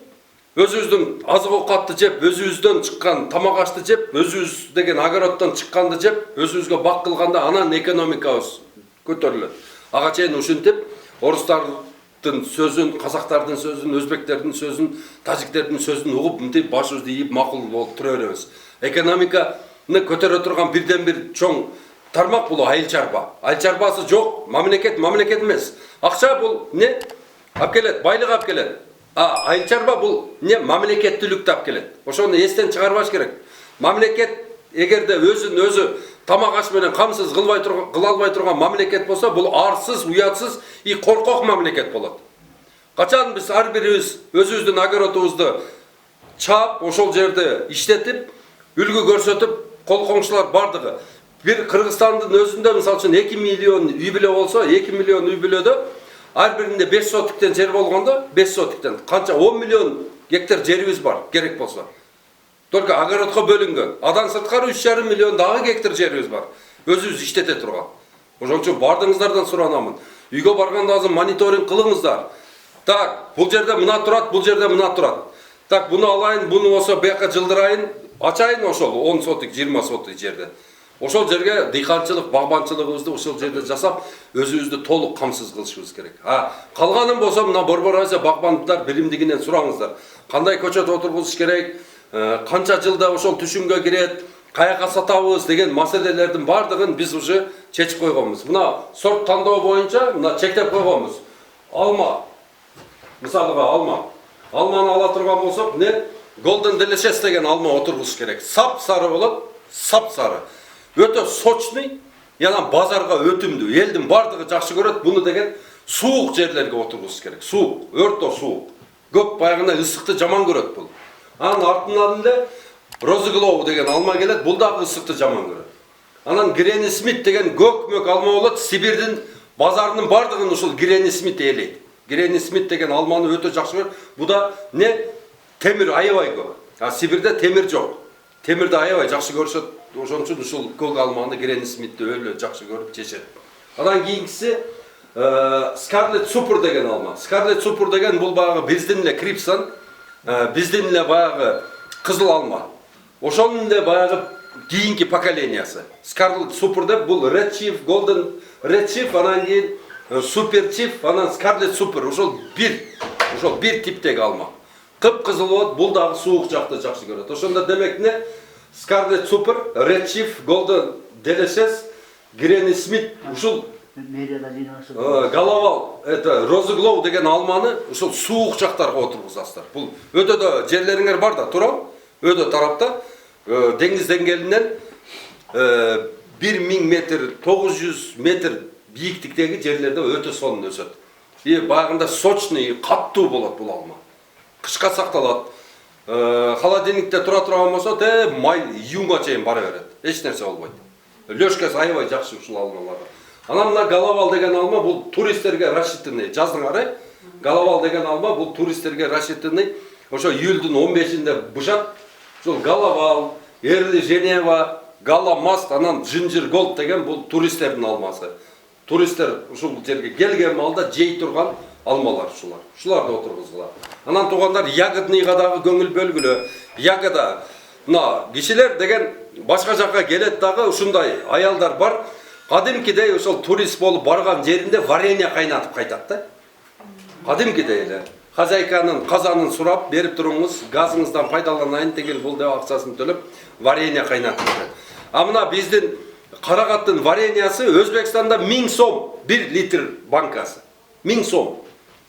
өзүбүздүн азык оокатты жеп, өзүбүздөн чыккан тамак ашты жеп, өзүбүз деген огороддон чыкканды жеп, өзүбүзгө бак кылганда анан экономикабыз көтөрүлөт. Ага чейин ушинтип, орустардын сөзүн, казактардын сөзүн, өзбектердин сөзүн, тажиктердин сөзүн угуп, мынтип башыбызды ийип макул болуп тура беребиз. Экономиканы көтөрө турган бирден бир чоң тармак бул айыл чарба. Айыл чарбасы жок, мамлекет эмес. Акча бул не? Алып келет, байлык алып келет. айыл чарба бул не мамлекеттүүлүктү алып келет. Ошону эстен чыгарбаш керек. Мамлекет эгерде өзүн өзү тамак аш менен камсыз кыла албай турган мамлекет болсо, бул арсыз, уятсыз и коркок мамлекет болот. Качан биз ар бирибиз өзүбүздүн огородубузду чаап, ошол жерде иштетип, үлгү көрсөтүп, кол коңшулар бардыгы. Bir Kırgızistan'ın özünde misal için 2 milyon үй бүлө olsa, 2 milyon үй бүлөдө her birinde 5 sotikten yer болгондо, 5 sotikten kança 10 milyon gektar жерибиz бар, керек болса. Только огородко бөлүнгөн. Адан сырткары 3,5 milyon дагы гектар жерибиz бар. Өзүбүз иштете турган. Ошон үчүн бардыгыңыздардан суранамын. Үйгө барганда азыр мониторинг кылыңыздар. Так, бул жерде мына турат, бул жерде мына турат. Так, буну алайын, буну болсо бияка жылдырайын, ачайын ошол 10 сотик, 20 сотик жерде. Ошол жерге дыйканчылык, багбанчылыгыбызды ошол жерде жасап, өзүбүздү толук камсыз кылышыбыз керек. Калганын болсо мына Борбор Азия багбандыктар билимдигинен сураңыздар. Кандай көчөт отургузуш керек, канча жылда ошол түшүмгө кирет, каяка сатабыз деген маселелердин бардыгын биз уже чечип койгонбуз. Мына сорт тандоо боюнча мына чектеп койгонбуз. Алма. Мисалга алма. Алманы ала турган болсок, не Golden Delicious деген алма отургузуш керек. Сап сары болот, сап сары. Өтө сочный, яна базарга өтүмдүү, элдин бардыгы жакшы көрөт. Буну деген суук жерлерге отургузуш керек. Суук, өртө суук. Көп баягында ысыкты жаман көрөт бул. Анын артынан эле Розыглоу деген алма келет, бул дагы ысыкты жаман көрөт. Анан Гренни Смит деген көк алма болот, Сибирдин базарынын бардыгын ушул Гренни Смит ээлейт. Гренни Смит деген алманы өтө жакшы көрөт. Бу да не темир аябай көп. Сибирде темир жок. Темирди аябай жакшы көрүшөт. Ошон үчүн ушул көк алманы Гренни Смитти өлө жакшы көрүп жешет. Анан кийинкиси Scarlet Super деген алма. Scarlet Super деген бул баягы биздин эле Крипсон, биздин эле баягы кызыл алма. Ошонун эле баягы кийинки поколениясы. Scarlet Super деп бул Red Chief, Golden Red Chief, анан кийин Super Chief, анан Scarlet Super. Ошол бир типтеги алма. Кып-кызыл болот, бул дагы суук жакты жакшы көрөт. Ошондо демек не Scarlet Super, Red Chief, Golden Delicious, Granny Smith, ушул Галавал, это Розыглоу деген алманы ушул суук жактарга отургузасыздар. Бул өтөдө жерлериңер бар да, туурабы? Өтө тарапта деңиз деңгээлинен 1000 метр, 900 метр бийиктиктеги жерлерде өтө сонун өсөт. Баягында сочный, каттуу болот бул алма. Кышка сакталат. Холодильникте тура турган болсо, май июнга чейин бара берет. Эч нерсе болбойт. Лёшкасы аябай жакшы ушул алмаларга. Анан мына Галавал деген алма бул туристтерге рассчитанный. Жаздын ары Галавал деген алма бул туристтерге рассчитанный. Ошо июлдун 15-inde бушат. Ушул Галавал, Эрли Женева, Галамаст, анан Ginger Gold деген бул туристтердин алмасы. Туристтер ушул жерге келген малда жей турган алмалар ушулар. Ушуларды отургузгула. Анан туугандар ягодныйга дагы көңүл бөлгүлө. Ягода мына кишилер деген башка жакка келет дагы ушундай аялдар бар. Кадимкидей ошол турист болуп барган жеринде варенье кайнатып кайтат да. Кадимкидей эле. Хозяйканын казанын сурап берип туруңуз, газыңыздан пайдаланайын деген бул деп акчасын төлөп варенье кайнатып кетет. Мына биздин Карагаттын вареньясы Өзбекстанда 1000 сом 1 литр банкасы. 1000 сом.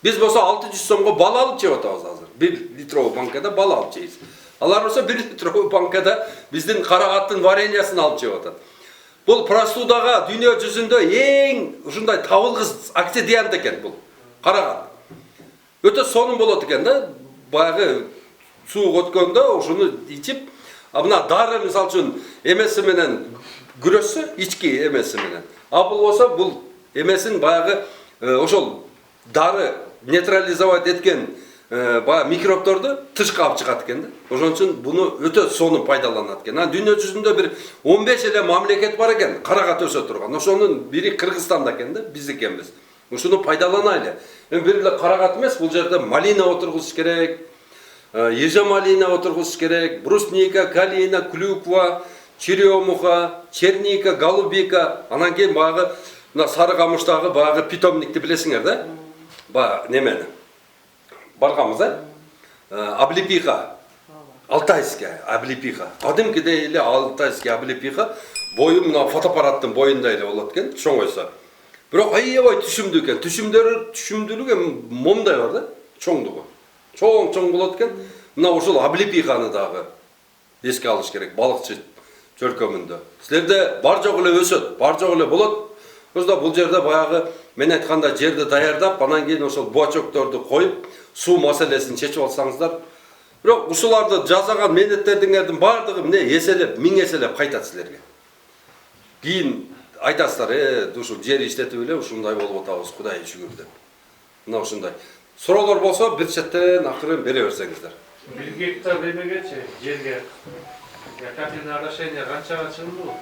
Биз болсо 600 сомго бал алып жеп атабыз азыр. 1 литровый банкада бал алып жейбиз. Алар болсо 1 литровый банкада биздин Карагаттын вареньясын алып жеп атат. Бул простудага дүйнө жүзүндө эң ушундай табылгыс акцидент экен бул. Карагат. Өтө сонун болот экен да. Баягы суук өткөндө ушуну ичип, мына дары мисал үчүн эмеси менен күрөшсө, ички эмеси менен. Бул болсо бул эмесин баягы ошол дары нейтрализовать эткен баягы микробторду тышка алып чыгат экен да. Ошон үчүн буну өтө сонун пайдаланат экен. Дүйнө жүзүндө бир 15 эле мамлекет бар экен, карагат өсө турган. Ошонун бири Кыргызстанда экен да, биз экенбиз. Ушуну пайдаланайлы. Бир эле карагат эмес, бул жерде малина отургузуш керек, ежа малина отургузуш керек, брусника, калина, клюква, черемуха, черника, голубика, анан кийин баягы мына сары камыштагы баягы питомникти билесиңер да? Баягы немени? Барганбыз, облепиха. Алтайская облепиха. Кадимкидей эле алтайская облепиха бою мына фотоаппараттын боюндай эле болот экен, чоңойсо. Бирок аябай түшүмдүү экен. Түшүмдүүлүгү момундай бар да, чоңдугу. Чоң болот экен. Мына ошол облепиханы дагы эске алыш керек, балыкчы чөлкөмүндө. Силерде бар жок эле өсөт, бар жок эле болот. Ошо бул жерде баягы мен айтканда жерди даярдап, анан кийин ошол буачокторду коюп, суу маселесин чечип алсаңыздар. Бирок ушуларды жасаган менеттердиңердин бардыгы эмне эселеп, миң эселеп кайтат силерге. Кийин айтасыздар, ушу жер иштетип эле ушундай болуп атабыз, Кудайга шүгүр деп. Мына ушундай. Суроолор болсо бир четтен акырын бере берсеңиздер. 1 гектар демегечи жерге капитальный орошение канчага чыгымдуу?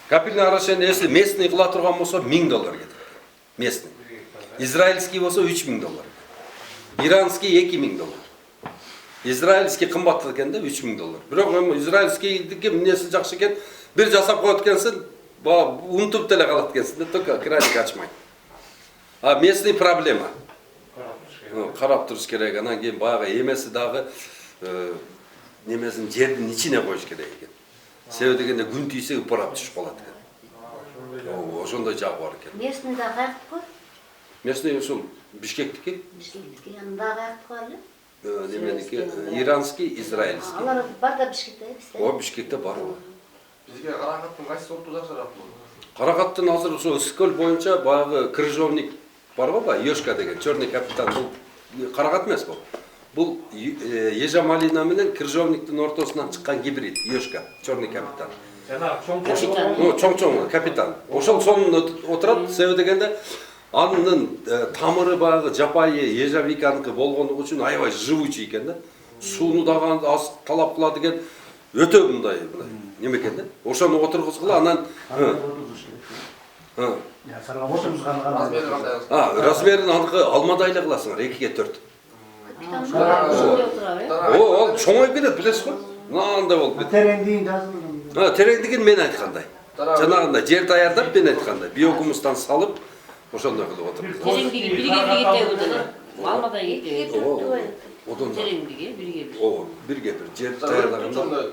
Капитальный орошение если местный кыла турган болсо $1000 кетет. Местный. Израильский болсо $3000. Иранский $2000. Израильский кымбат экен да $3000. Бирок эми израильскийдики эмнеси жакшы экен, бир жасап коет экенсиң, унутуп деле калат экенсиң, только краник ачмай. А местный проблема. Карап туруш керек, анан кийин баягы эмеси дагы немесин жердин ичине коюш керек экен. Себеби дегенде күн тийсе упырап түшүп калат экен. Ошондой жагы бар экен. Местный да каяктыкы? Местный ушул Бишкектики, Бишкектики. Анда каяктыкы эле? неменики, иранский, израильский. Алар бар да Бишкекте, бизде. О, Бишкекте бар. Бизге каракаттын кайсы сорту жакшыраак болот? Каракаттын азыр ошо Ысык-көл боюнча баягы крыжовник бар го, Ёшка деген, черный капитан. Бул каракат эмес бул. Бул ежа малина менен крыжовниктин ортосунан чыккан гибрид, Ёшка, черный капитан. Жана Чоң капитан. Ошол сонун отурат, себеби дегенде анын тамыры баягы жапайы ежавиканыкы болгондугу үчүн аябай живучий экен да. Сууну дагы аз талап кылат экен. Өтө мындай неме экен да. Ошону отургузгула анан Размери кандай? размерин аныкы алмадай эле кыласыңар, 2-ге 4. Ал чоңоюп кетет, билесиз го? Мынандай болуп кетет. Тереңдигин жазылган. Тереңдигин мен айткандай. Жанагындай жер даярдап мен айткандай, биогумустан салып ошондой кылып отуруп. Тереңдиги 1-ге 1 өтөдө. Алмадай 2-ге 4 Одон тереңдиги 1-ге 1. 1-ге 1 жер даярдаганда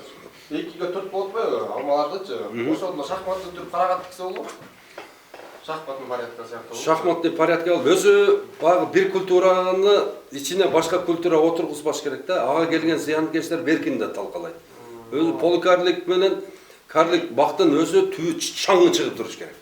2-ге 4 болот го, алмалардычы. Ошондо шахматты түрүп каракат десе болобу? Шахматтын порядка сыяктуу. Шахматный порядка алып, өзү баягы бир культураны ичине башка культура отургузбаш керек да. Ага келген зыянкечтер беркин да талкалайт. Өзү полукарлик менен карлик бактын өзү түбү чаңы чыгып туруш керек.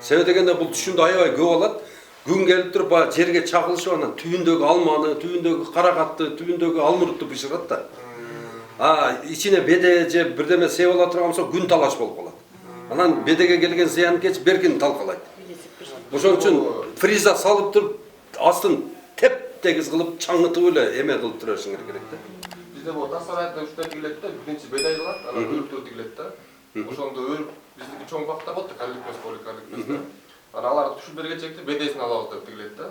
Себеби дегенде бул түшүндө аябай көп алат. Күн келип туруп баягы жерге чагылышып анан түбүндөгү алманы, түбүндөгү каракатты, түбүндөгү алмуртты бышырат да. Ичине беде же бирдеме сеп ала турган болсо күн талаш болуп калат. Анан бедеге келген зыянкеч беркин талкалайт. Ошон үчүн фриза салып туруп, астын теп-тегиз кылып, чаңытып эле эме кылып турушуңар керек да. Бизде бул тасарайда үчтөн тигилет да, биринчи бедай кылат, анан өрүктөр тигилет да. Ошондо өрүк биздики чоң бакта болот да, карлик эмес, поликарлик эмес да. Анан алар түшүп бергечекти бедесин алабыз деп тигилет да.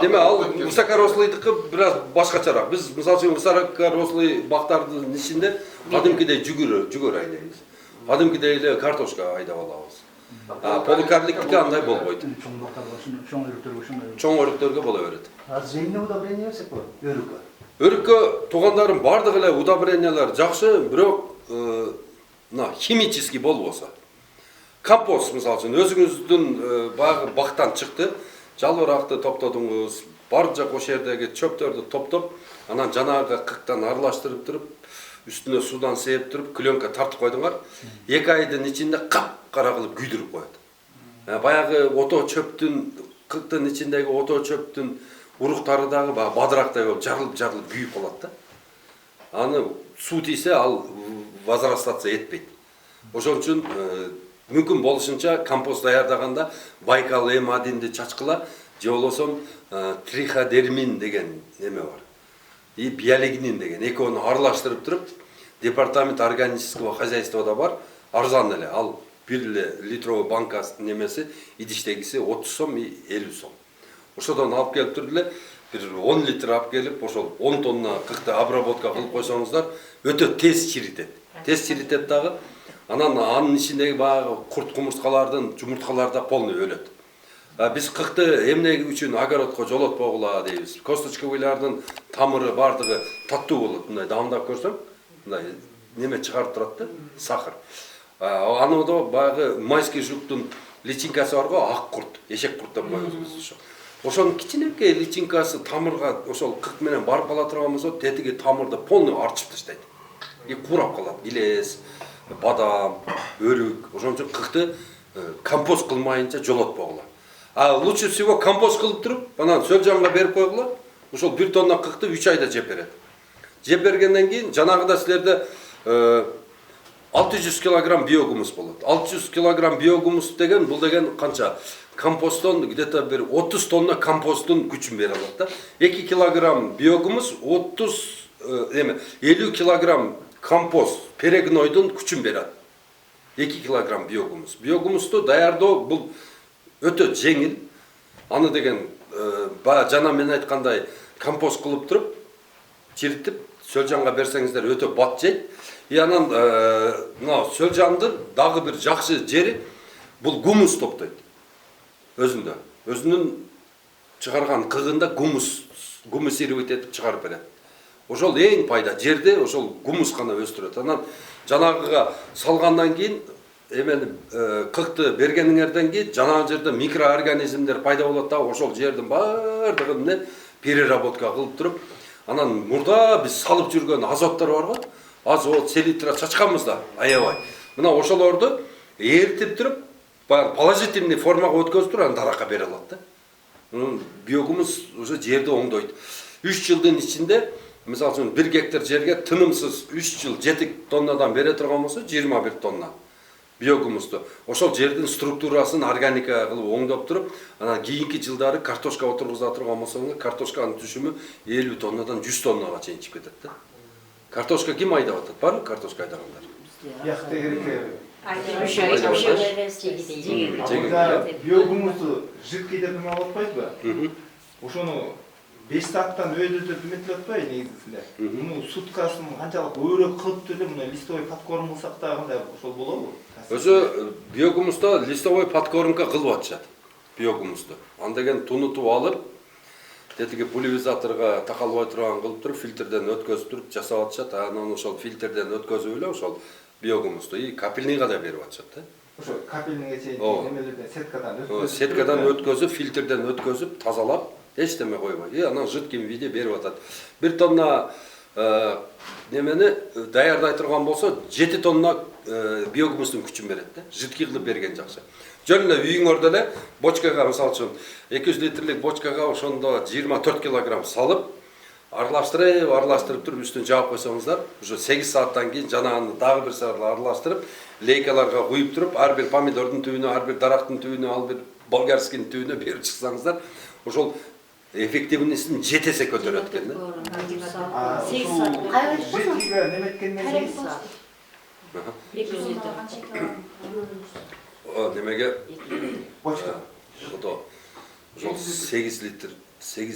Деме ал высокорослыйдыкы бираз башкачараак. Биз мисалы үчүн высокорослый бактардын ичинде кадимкидей жүгөр айдайбыз. Кадимкидей эле картошка айдап алабыз. Поликарликтики андай болбойт. Чоң бактарга чоң өрүктөргө ошондой. Чоң өрүктөргө боло берет. Зейне удобрение сеп бо, өрүккө. Өрүккө туугандарын бардыгы эле удобрениялар жакшы, бирок мына химический болбосо. Компост мисалы үчүн өзүңүздүн баягы бактан чыкты, жалбыракты топтодуңуз, бар жак ошол жердеги чөптөрдү топтоп, анан жанагы кыктан аралаштырып туруп, үстүнө судан сээп туруп, клёнка тартып койдуңар. 2 айдын ичинде кап-кара кылып күйдүрүп коет. Баягы ото чөптүн, кыктын ичиндеги ото чөптүн уруктары дагы бадырактай болуп жарылып күйүп калат да. Аны суу тийсе ал возрастаться этпейт. Ошон үчүн мүмкүн болушунча компост даярдаганда Байкал М1ди чачкыла, же болбосо триходермин деген неме бар. И биолигнин деген экөөнү аралаштырып туруп, департамент органического хозяйствода бар, арзан эле. Ал 1 литровый банка немеси идиштегиси 30 сом и 50 сом. Ошодон алып келип туруп эле бир 10 литр алып келип, ошол 10 тонна кыкты обработка кылып койсоңуздар, өтө тез чиритет. Тез чиритет дагы. Анан анын ичиндеги баягы курт кумурскалардын жумурткалары да полный өлөт. Биз кыкты эмне үчүн огородко жолотпогула дейбиз. Косточковыйлардын тамыры бардыгы таттуу болот. Мындай дамдап көрсөң, мындай неме чыгарып турат да, сахар. Анодо баягы майский жуктун личинкасы бар го, ак курт, эшек курт деп коебуз биз ошо. ошонун кичинекей личинкасы тамырга ошол кык менен барып кала турган болсо тетиги тамырды полный арчып таштайт. И курап калат. Илес, бадам, өрүк. Ошон үчүн кыкты компост кылмайынча жолотпогула. А лучше всего компост кылып туруп, анан Сөлжанга берип койгула. Ошол 1 тонна кыкты 3 айда жеп берет. Жеп бергенден кийин жанагыда силерде 600 килограмм биогумус болот. 600 килограмм биогумус деген бул деген канча? Компосттон где-то bir 30 тонна компосттун күчүн бере алат да. 2 килограмм биогумус 50 килограмм компост перегнойдун күчүн берет. 2 килограмм биогумус. Биогумусту даярдоо бул өтө жеңил. Аны деген жана мен айткандай компост кылып туруп, чиритип Сөлжанга берсеңиздер өтө бат жейт. И анан мына Сөлжандын дагы бир жакшы жери бул гумус топтойт. Өзүнүн чыгарган кыгында гумусировать этип чыгарып берет. Ошол эң пайда жерде ошол гумус гана өстүрөт. Анан жанагыга салгандан кийин эмени кыкты бергениңерден кийин жанагы жерде микроорганизмдер пайда болот да, ошол жердин баардыгын переработка кылып туруп, анан мурда биз салып жүргөн азоттор бар го, азот, селитра чачканбыз да, аябай. Мына ошолорду эритип туруп, положительный формага өткөзүп туруп, анан даракка бере алат да. Биогумус уже жерди оңдойт. 3 жылдын ичинде, мисалы үчүн 1 гектар жерге тынымсыз 3 жыл 7 тоннадан бере турган болсо 21 тонна биогумусту. Ошол жердин структурасын органика кылып оңдоп туруп, анан кийинки жылдары картошка отургуза турган болсоңуз, картошканын түшүмү 50 тоннадан 100 тоннага чейин чыгып кетет да. Картошка ким айдап атат? Барбы картошка айдагандар? Яқты керек. Биогумусу жидкийде неме алып атпайбы? Ошону 5 сааттан өйдөртүп эметип атпайбы негизинде? Муну суткасын канчалык өрөк кылып эле мына листовой подкорм кылсак да кандай ошол болобу? Өзү биогумуста листовой подкормка кылып атышат. Биогумусту. Андеген тунутуп алып, тетиги пульверизаторга такалбай турган кылып туруп, фильтрден өткөзүп туруп жасап атышат. Анан ошол фильтрден өткөзүп эле ошол биогумусту и капельныйга да берип атышат да. Ошо капельныйга чейин немелерден сеткадан өткөзүп, сеткадан өткөзүп, фильтрден өткөзүп, тазалап, эчтеме койбой. И анан жидкий виде берип атат. 1 тонна немени даярдай турган болсо 7 тонна биогумустун күчүн берет да. Жидкий кылып берген жакшы. Жөн эле үйүңөрдө эле бочкага, мисалы үчүн 200 литрлик бочкага ошондо 24 килограмм салып, аралаштырып туруп үстүн жаап койсоңуздар, уже 8 сааттан кийин жанаганы дагы бир саат аралаштырып, лейкаларга куюп туруп, ар бир помидордун түбүнө, ар бир дарактын түбүнө, ар бир болгарскинин түбүнө берип чыксаңыздар, ошол эффективностун 7 эсе көтөрөт экен да. жидкийге неметкенден кийин Немеге бочка. Ошол 8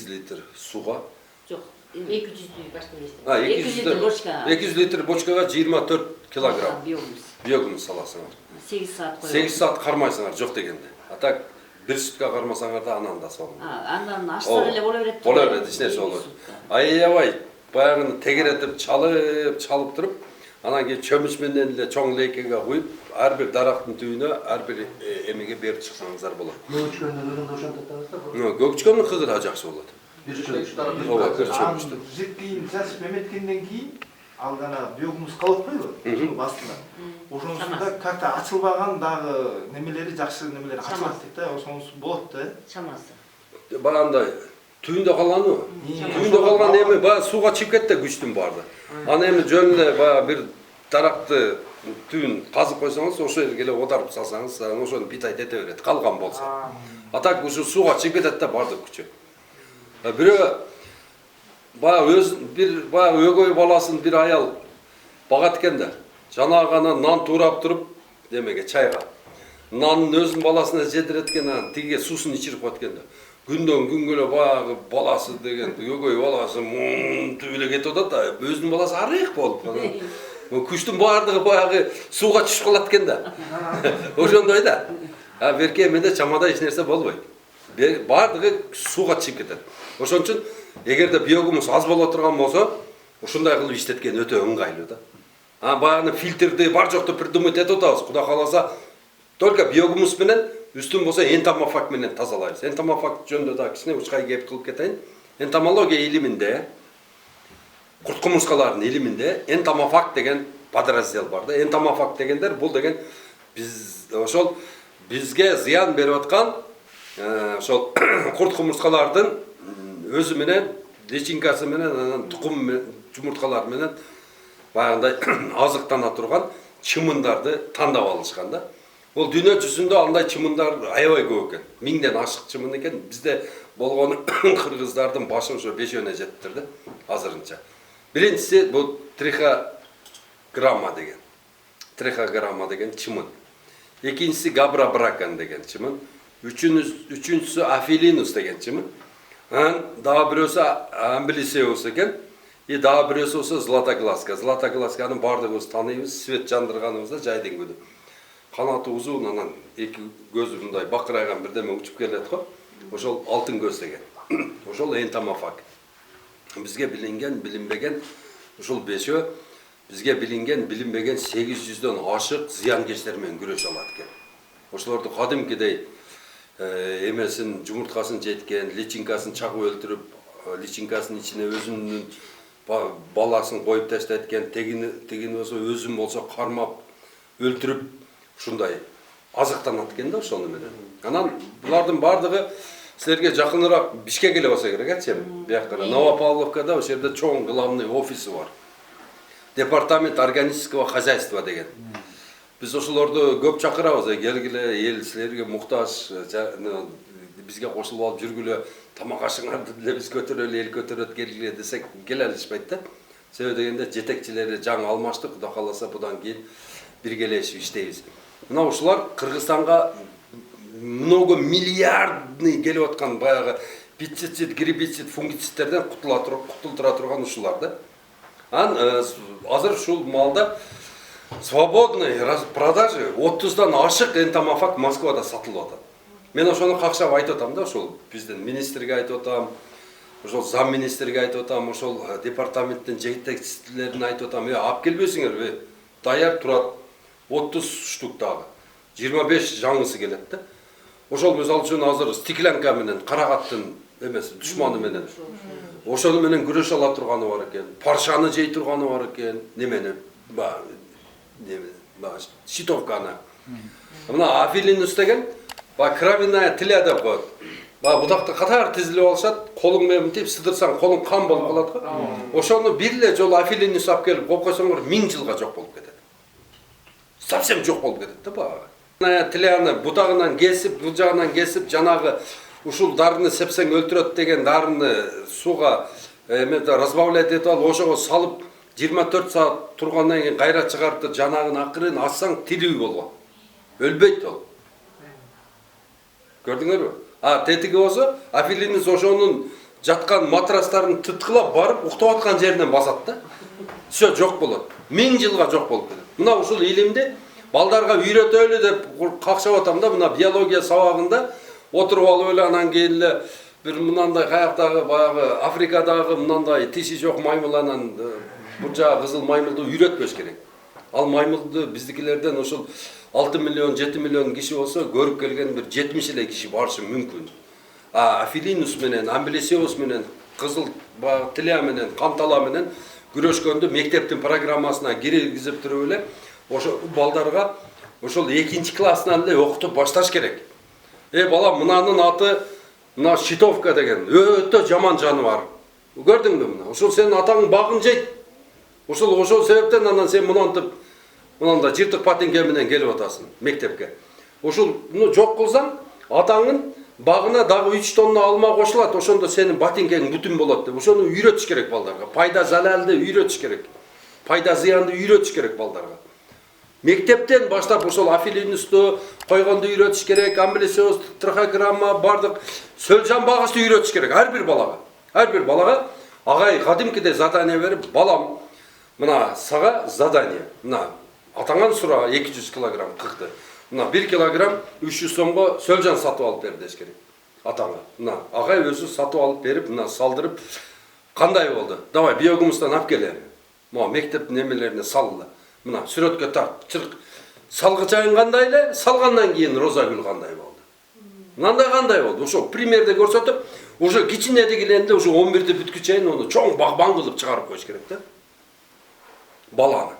литр суга Жок, 200 литр бочкага 24 килограмм биогумус. биогумус саласыңар. 8 саат коюп. 8 саат кармайсыңар жок дегенде. А так 1 сутка кармасаңар да анан да солу. Андан аштар эле боло берет. Боло берет, эч нерсе болот. Аябай баягыны тегеретип чалып туруп, анан кийин чөмүч менен эле чоң лейкеге куюп, ар бир дарактын түбүнө, ар бир эмеге берип чыксаңыздар болот. Көчкөндөн ошентип атабызда. Көкчкөнүн кыгы да жакшы болот. Жидкийин жасып эметкенден кийин ал гана биогумус калып койбу? Ушунун бастына. Ошонусунда как-то ачылбаган дагы немелери жакшы немелер ачылат дейт да, ошонусу болот да. Чамасы. Баягындай түйүндө калганы. Түйүндө калган эми баягы сууга чыгып кетти күчтүн баарды. Аны эми жөн эле баягы бир даракты түбүн казып койсоңуз, ошо жерге эле оодарып салсаңыз, ошону питать эте берет, калган болсо. А так ушу сууга чыгып кетет да баардык күчү. Бирөө баягы өгөй баласын бир аял багат экен да. Жанагы нан туурап туруп, демеге чайга. Нанын өзүнүн баласына жедирет экен, анан тиге суусун ичирип коет экен да. Күндөн күнгө эле баягы баласы деген өгөй баласы түп эле кетип атат да, өзүнүн баласы арык болуп. Күчтүн баардыгы баягы сууга түшүп калат экен да. Ошондой да. Берке менде чамада эч нерсе болбойт. Баардыгы сууга чыгып кетет. Ошон үчүн эгерде биогумус аз боло турган болсо, ушундай кылып иштеткен өтө ыңгайлуу да. Баягы фильтрди бар жокту придумать этип атабыз. Кудай кааласа, только биогумус менен Үстүн болсо энтомофаг менен тазалайбыз. Энтомофаг жөнүндө да кичине учкай кеп кылып кетейин. Энтомология илиминде, курт кумурскалардын илиминде энтомофаг деген подраздел бар да. Энтомофаг дегендер бул деген биз ошол бизге зыян берип аткан ошол курт кумурскалардын өзү менен, личинкасы менен, анан тукум жумурткалары менен баягындай азыктана турган чымындарды тандап алышкан да. Бул дүйнө жүзүндө андай чымындар аябай көп экен. 1000ден ашык чымын экен. Бизде болгону кыргыздардын башы ошо 5-өөнө жетиптир да азырынча. Биринчиси бул трихограмма деген. Трихограмма деген чымын. Экинчиси габрабракан деген чымын. Үчүнчүсү афилинус деген чымын. Дагы бирөөсү амблисеус экен. И дагы бирөөсү болсо златоглазка. Златоглазканы бардыгыбыз таныйбыз, свет жандырганыбызда жайдыңгүдө. Канаты узун, анан эки көзү мындай бакырайган бирдеме учуп келет го. Ошол алтын көз деген. Ошол энтомофаг. Бизге билинген, билинбеген ушул бешөө бизге билинген, билинбеген 800дөн ашык зыянкечтер менен күрөшө алат экен. Ошолорду кадимкидей эмесин, жумурткасын жеткен, личинкасын чагып өлтүрүп, личинкасынын ичине өзүнүн баласын коюп таштайт экен, тегини болсо өзүн болсо кармап өлтүрүп ушундай азыктанат экен да ошону менен. Анан булардын бардыгы силерге жакыныраак Бишкек эле болсо керек, эчи? Биякта Новопавловкада ошол жерде чоң главный офиси бар. Департамент органического хозяйства деген. Биз ошолорду көп чакырабыз, келгиле, эл силерге муктаж, бизге кошулуп алып жүргүлө, тамак ашыңарды деле биз көтөрөлү, эл көтөрөт, келгиле десек келе алышпайт да. Себеби дегенде жетекчилери жаңы алмашты, Кудай кааласа будан кийин биргелешип иштейбиз. Мына ушулар Кыргызстанга много миллиардный келип аткан баягы пестицид, гербицид, фунгицидтерден кутултура турган ушулар да. Азыр ушул маалда свободный продажи 30дан ашык энтомофаг Москвада сатылып атат. Мен ошону какшап айтып атам да, ошол биздин министрге айтып атам, ошол зам министрге айтып атам, ошол департаменттин жетекчилерине айтып атам, алып келбесиңерби? Даяр турат 30 штук дагы. 25 жаңысы келет да. Ошол мисалы үчүн азыр стеклянка менен карагаттын эмеси душманы менен ошону менен күрөшө ала турганы бар экен. Паршаны жей турганы бар экен. Немени щитовканы. Мына афилинус деген кровяная тля деп коет. Будакты катар тизилип алышат, колуң менен мынтип сыдырсаң колуң кан болуп калат го. Ошону бир эле жолу афилинус алып келип коюп койсоңор 1000 жылга жок болуп кетет. Совсем жок болуп кетет да багы. Тиляны бутагынан кесип, бул жагынан кесип, жанагы ушул дарыны сепсең өлтүрөт деген дарыны сууга разбавлять этип алып, ошого салып 24 саат тургандан кийин кайра чыгарып, жанагын акырын ачсаң тирүү болгон. Өлбөйт ол. Көрдүңөрбү? Тетиги болсо, афилинус ошонун жаткан матрастарын тыткылап барып, уктап аткан жеринен басат да. Всё жок болот. 1000 жылга жок болуп кетет. Мына ушул илимди балдарга үйрөтөлү деп какшап атам да, мына биология сабагында отуруп алып эле анан кийин эле бир мынандай каяктагы баягы Африкадагы мынандай тиши жок маймыл анан бул жагы кызыл маймылды үйрөтпөш керек. Ал маймылды биздикилерден ошол 6 миллион, 7 миллион киши болсо көрүп келген бир 70 эле киши барышы мүмкүн. Афилинус менен, амблисеус менен, кызыл тиля менен, кантала менен күрөшкөндө мектептин программасына киргизип туруп эле ошо балдарга ошол 2-нчи классынан эле окутуп башташ керек. Балам, мынанын аты мына щитовка деген өтө жаман жаныбар. Көрдүңбү мына? Ошол сенин атаң багын жейт. Ошол себептен анан сен мынандай жыртык патенге менен келип атасың мектепке. Ошол жок кылсаң, атаңын багына дагы 3 тонна алма кошулат, ошондо сенин ботинкең бүтүн болот деп. Ошону үйрөтүш керек балдарга. Пайда залалды үйрөтүш керек. Пайда зыянды үйрөтүш керек балдарга. Мектептен баштап ошол афилинусту койгонду үйрөтүш керек, амблисеус, трихограмма, бардык сөлжан багышты үйрөтүш керек ар бир балага. Ар бир балага агай кадимкидей задание берип, балам, мына сага задание. Мына атаңан сура 200 килограмм кыкты. Мына 1 килограмм 300 сомго сөлжан сатып алып бер деш керек. Атаңа. Мына агай өзү сатып алып берип, мына салдырып, кандай болду? Давай биогумустан алып келе. Мына мектептин эмелерине салды. Мына сүрөткө тарт, чырк. Салгычайын кандай эле, салгандан кийин роза гүл кандай болду. Мынандай кандай болду? Ошо примерде көрсөтүп, уже кичинеди келгенде уже 11-ди бүткү чейин ону чоң багбан кылып чыгарып коюш керек да. Баланы.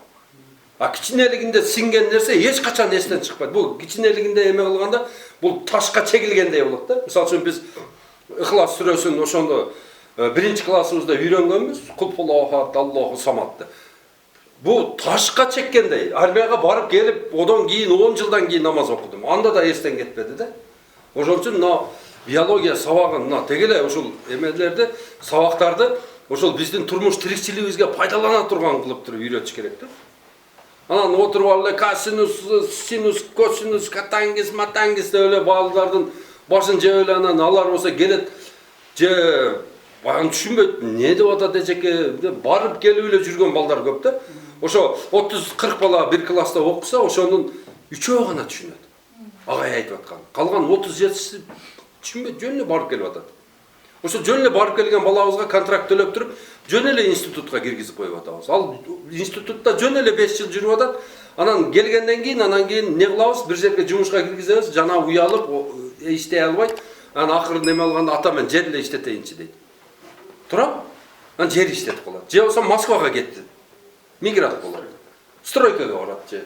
А кичинелигинде сиңген нерсе эч качан эстен чыкпайт. Бул кичинелигинде эме кылганда бул ташка чегилгендей болот да. Мисалы үчүн биз Ихлас сүрөсүн ошондо 1-классыбызда үйрөнгөнбүз. Кулпулахат Аллаху саматты. Бул ташка чеккендей. Армияга барып келип, одан кийин 10 жылдан кийин намаз окудум. Анда да эстен кетпеди да. Ошон үчүн мына биология сабагын, мына тегеле ошол эмелерди, сабактарды ошол биздин турмуш тирикчилигибизге пайдалана турган кылып туруп үйрөтүш керек да. Анан отуруп алып эле косинус, синус, косинус, катангис, матангис деп эле балдардын башын жеп эле анан алар болсо келет же баягы түшүнбөйт, эмне деп атат эчеке деп барып келип эле жүргөн балдар көп да. Ошо 30-40 бала 1 класста окуса, ошонун 3-өө гана түшүнөт. Агай айтып аткан. Калган 37-си түшүнбөйт, жөн эле барып келип атат. Ошо жөн эле барып келген балабызга контракт төлөп туруп, жөн эле институтка киргизип коюп атабыз. Ал институтта жөн эле 5 жыл жүрүп атат. Анан келгенден кийин, эмне кылабыз? Бир жерге жумушка киргизебиз, жана уялып, иштей албайт. Анан акыры неме кылганда ата мен жер эле иштетейинчи дейт. Туурабы? Анан жер иштетип калат. Же болсо Москвага кетти. Мигрант болот. Стройкага барат же.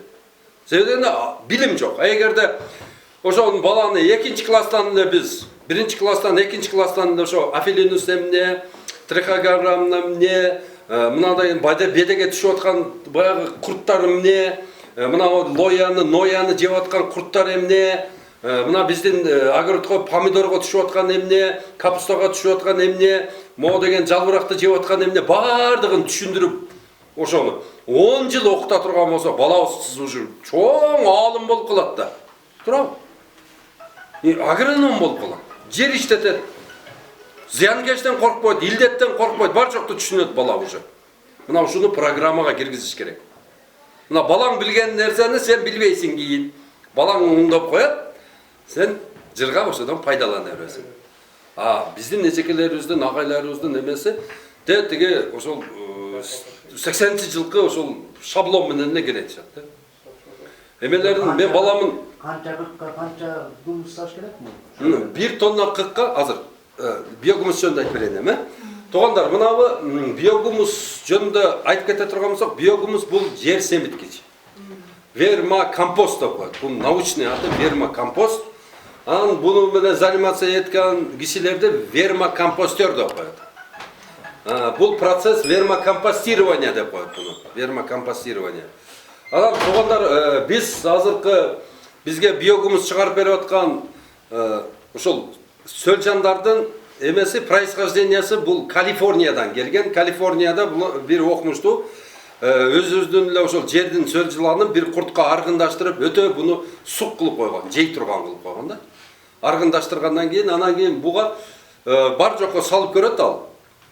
Себеби билим жок. Эгерде ошол баланы 2-чи класстан эле биз 1-чи класстан 2-чи класстан эле ошо афилинус эмне, трихограмм эмне, мындай бедеге түшүп аткан баягы курттар эмне, мына нояны жеп аткан курттар эмне, мына биздин огородко помидорго түшүп аткан эмне, капустага түшүп аткан эмне, могу деген жалбыракты жеп аткан эмне бардыгын түшүндүрүп ошону 10 жыл окута турган болсо балабыз уже чоң аалым болуп калат да. Туурабы? Агроном болуп калат. Жер иштетет. Зыянкечтен коркпойт, илдеттен коркпойт, бар жокту түшүнөт бала уже. Мына ушуну программага киргизиш керек. Мына балаң билген нерсени сен билбейсиң кийин. Балаң оңдоп коет, сен жырга ошодон пайдалана бересиң. Биздин эжекелерибиздин, агайларыбыздын эмеси тиги ошол 80-чи жылкы ошол шаблон менен эле келет да. Эмелердин мен баламын Канча кыркка, канча гумус саш керекми? 1 тонна кыркка азыр биогумус жөнүндө айтып берейин эме. Туугандар, мынабы биогумус жөнүндө айтып кете турган болсок, биогумус бул жер семиткич. Вермокомпост деп коет. Бул научный аты вермокомпост. Анан буну менен занимация эткен кишилерди вермокомпостер деп коет. Бул процесс вермокомпостирования деп коет буну. Вермокомпостирование. Анан туугандар, биз азыркы бизге биогумус чыгарып берип аткан ошол сөлжандардын эмеси происхождениясы бул Калифорниядан келген. Калифорнияда бул бир окумуштуу өзүбүздүн эле ошол жердин сөлжыланын бир куртка аргындаштырып, өтө буну сук кылып койгон, жей турган кылып койгон да. Аргындаштыргандан кийин, анан кийин буга бар жокко салып көрөт ал.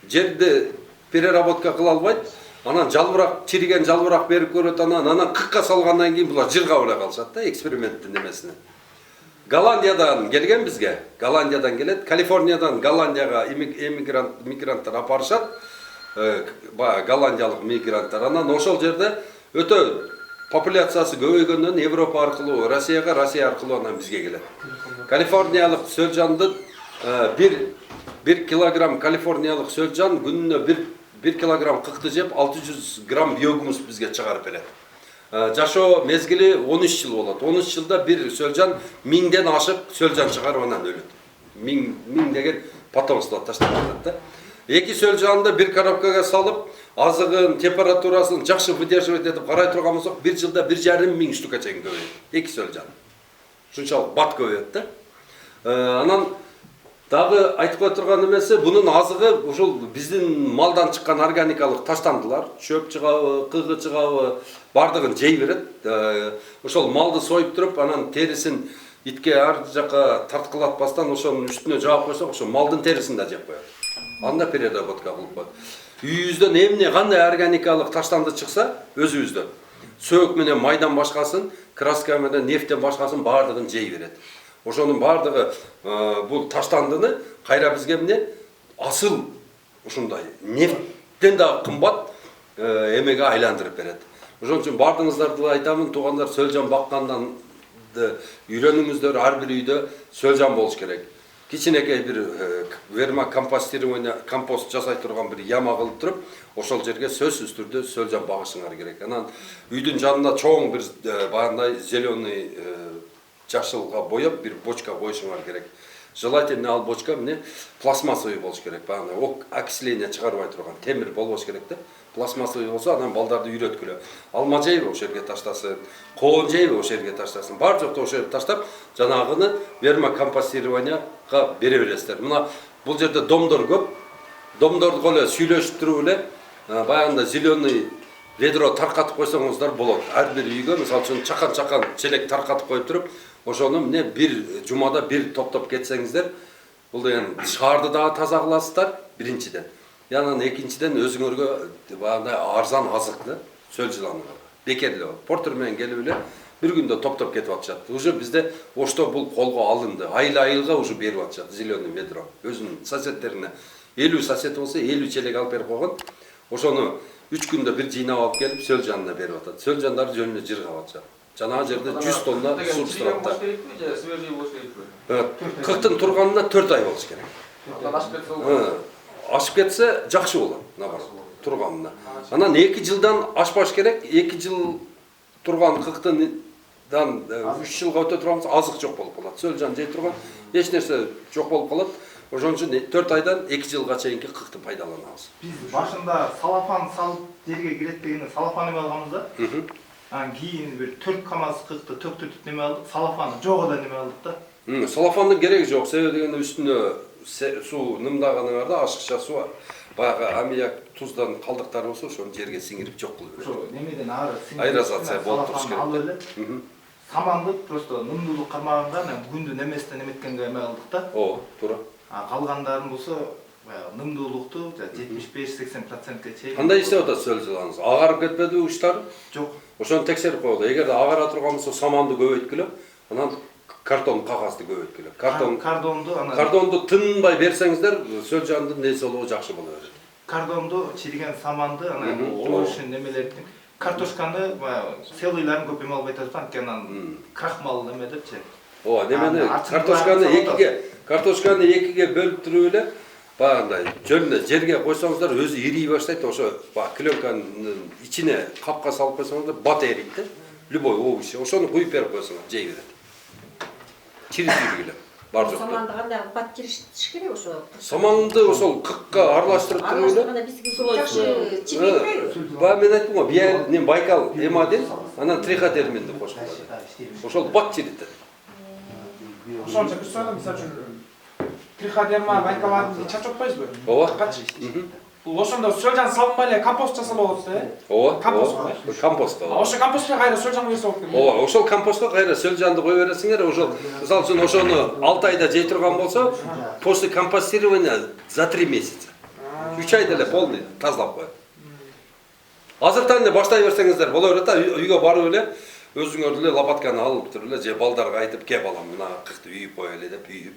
Жерди переработка кыла албайт. Анан жалбырак, чириген жалбырак берип көрөт, анан кыкка салгандан кийин булар жырга эле калышат да, эксперименттин эмесине. Голландиядан келген бизге, Голландиядан келет, Калифорниядан Голландияга мигранттар апарышат, голландиялык мигранттар. Анан ошол жерде өтө популяциясы көбөйгөндөн Европа аркылуу, Россияга, Россия аркылуу анан бизге келет. Калифорниялык сөлжандын 1 килограмм калифорниялык сөлжан күнүнө 1 килограмм кыкты жеп 600 грамм биогумус бизге чыгарып берет. Жашоо мезгили 13 жыл болот. 13 жылда бир сөлжан 1000ден ашып сөлжан чыгарып анан өлөт. 1000 деген потомство таштап кетет да. Эки сөлжанды бир коробкага салып, азыгын, температурасын жакшы выдерживать этип карай турган болсок, 1 жылда 1,5 штука чейин көбөйөт. Эки сөлжан. Ушунчалык бат көбөйөт да. Анан дагы айтып кое турган эмеси, бунун азыгы ушул биздин малдан чыккан органикалык таштандылар, чөп чыгабы, кыгы чыгабы, бардыгын жей берет. Ошол малды союп туруп, анан терисин итке ар жака тарткылатпастан ошонун үстүнө жаап койсок, ошо малдын терисин да жеп коет. Анда переработка кылып коет. Үйүбүздөн эмне кандай органикалык таштанды чыкса, өзүбүздөн сөөк менен майдан башкасын, краска менен нефттен башкасын бардыгын жей берет. Ошонун бардыгы бул таштандыны кайра бизге эмне асыл ушундай нефттен да кымбат эмеге айландырып берет. Ошон үчүн бардыгыңыздарды айтамын, туугандар, сөлжан баккандан үйрөнүңүздөр, ар бир үйдө сөлжан болуш керек. Кичинекей бир верма компостирование, компост жасай турган бир яма кылып туруп, ошол жерге сөзсүз түрдө сөлжан багышыңар керек. Анан үйдүн жанына чоң бир баягындай зеленый жашылга боеп бир бочка коюшуңар керек. Желательно ал бочка эмне пластмассовый болуш керек. Баягындай окисление чыгарбай турган темир болбош керек да. Пластмассовый болсо анан балдарды үйрөткүлө. Алма жейби ошол жерге таштасын, коон жейби ошол жерге таштасын. Бар жокто ошол жерге таштап, жанагыны вермокомпостированияга бере бересиздер. Мына бул жерде домдор көп. Домдорду эле сүйлөштүрүп эле баягындай зеленый ведро таркатып койсоңуздар болот. Ар бир үйгө мисалы үчүн чакан челек таркатып коюп туруп, ошону эмне бир жумада бир топтоп кетсеңиздер, бул деген шаарды дагы таза кыласыздар биринчиден. Анан экинчиден өзүңөргө баягындай арзан азык да, сөл жыланы. Бекер эле портер менен келип эле бир күндө топтоп кетип атышат. Уже бизде ошто бул колго алынды. Айыл-айылга уже берип атышат зеленый ведро. Өзүнүн соседтерине 50 сосед болсо 50 челек алып берип койгон. Ошону 3 күндө бир жыйнап алып келип сөл жанына берип атат. Сөл жандар жөнүнө жыргап атышат. Жанагы жерде 100 тонна субстрат бар. Свежий болуш керекпи? Кыктын турганына 4 ай болуш керек. Анан ашып кетсе болот. Ашып кетсе жакшы болот, наоборот, турганына. Анан 2 жылдан ашпаш керек. 2 жыл турган кыктындан 3 жылга өтө турган азык жок болуп калат. Сөл жан жей турган эч нерсе жок болуп калат. Ошон үчүн 4 айдан 2 жылга чейинки кыкты пайдаланабыз. Биз башында салафан салып жерге кирет дегенде салафан эме алганбыз да. Анан кийин бир 4 камаз кыкты төктүрүп неме алдык, салафаны жок эле неме алдык да. Салафандын кереги жок. Себеби дегенде үстүнө суу нымдаганыңарда ашыкча суу баягы аммиак, туздан калдыктар болсо ошону жерге сиңирип жок кылып берет. Ошо немеден ары Аэрозация болуп туруш керек. Алып эле саманды просто нымдуулук кармаганга анан күндү немесинен неметкенге эме алдык да. Туура. Калгандарын болсо баягы нымдуулукту 75-80%ке чейин. Кандай иштеп атат сөл жыланыңыз? Агарып кетпедиби учтары? Жок. Ошону текшерип койгула. Эгерде агара турган болсо саманды көбөйткүлө, анан картон кагазды көбөйткүлө. Картонду тынбай берсеңиздер, сөл жандын несі болуу жакшы боло берет. Картонду чириген саманды анан ол үчүн немелерди. Картошканы целыйларын көп эме албай атат, анан крахмал неме депчи. Немени картошканы экиге бөлүп туруп эле баягындай жөнүнө жерге койсоңуздар өзү ирий баштайт. Ошо пленканын ичине капка салып койсоңуздар бат эрийт да. Любой овощ. Ошону куюп берип койсоңуз жей берет. Чиритүүгүлө. Бар жок. Саманды кандай бат чириш керек ошо? Саманды ошол кыкка аралаштырып туруп эле. Аралаштырганда бизге жакшы чирийбейби? Мен айттым го, бия Байкал эмадин, анан триходерминди кошуп коет. Ошол бат чиритет. Ошончо бир сөйлөм, мисалы үчүн триходерма Байкаларды чачып атпайсызбы? Ооба. Ошондо сөл жан салынбай эле компост жасалып болот да. Ооба. Компост. Компост. Ошо компостко кайра сөл жан куйса болот экен. Ооба, ошол компостко кайра сөл жанды кое бересиңер. Ошол мисалы үчүн ошону 6 айда жей турган болсо, после компостирования за 3 месяца. 3 айда эле полный тазалап коет. Азыртан эле баштай берсеңиздер боло берет да, үйгө барып эле өзүңөр эле лопатканы алып туруп эле же балдарга айтып, "Ке балам, мына кыкты үйүп коелы" деп үйүп,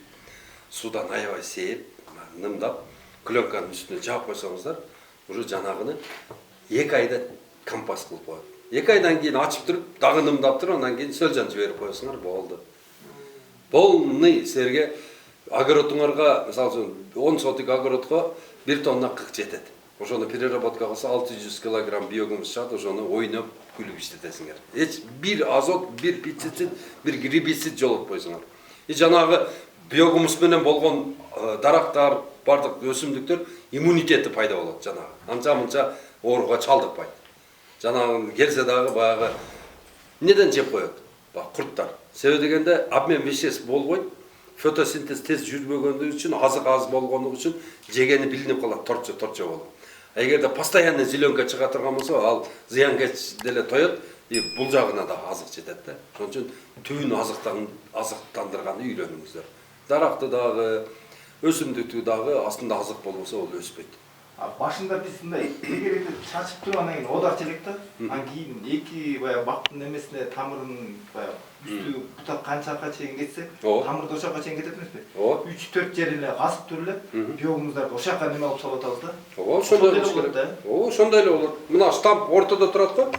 судан аябай сээп, нымдап, пленканын үстүнө жаап койсоңуздар, уже жанагыны 2 айда компост кылып коет. 2 айдан кийин ачып туруп, дагы нымдап туруп, андан кийин сөл жан жиберип койсоңор болду. Полный силерге огородуңарга, мисалы үчүн 10 сотик огородго 1 тонна кык жетет. Ошону переработка кылса 600 килограмм биогумус чыгат, ошону ойноп күлүп иштетесиңер. Эч бир азот, бир пестицид, бир гербицид жолотпойсуңар. Жанагы биогумус менен болгон дарактар, бардык өсүмдүктөр иммунитети пайда болот жанагы. Анча-мынча ооруга чалдыкпайт. Жанагы келсе дагы баягы неден жеп коет? Курттар. Себеби дегенде обмен веществ болбойт. Фотосинтез тез жүрбөгөндүгү үчүн, азык аз болгондугу үчүн жегени билинип калат, торчо болот. Эгерде постоянно зеленка чыга турган болсо, ал зыянкеч деле тоет, бул жагына да азык жетет да. Ошон үчүн түбүн азыктандырганды үйрөнүңүздөр. Даракты дагы, өсүмдүктү дагы астында азык болбосо ол өспөйт. Башында биз мындай тегеректи чачып туруп анан кийин одар челек да. Анан кийин эки баягы бактын немесине тамырын баягы үстү бутак канчага чейин кетсе, тамырды ошока чейин кетет эмеспи? 3-4 жерине касып туруп эле биогумуздарды ошока неме алып салып атабыз да. Ошондой эле болот да. Ошондой эле болот. Мына штамп ортодо турат го.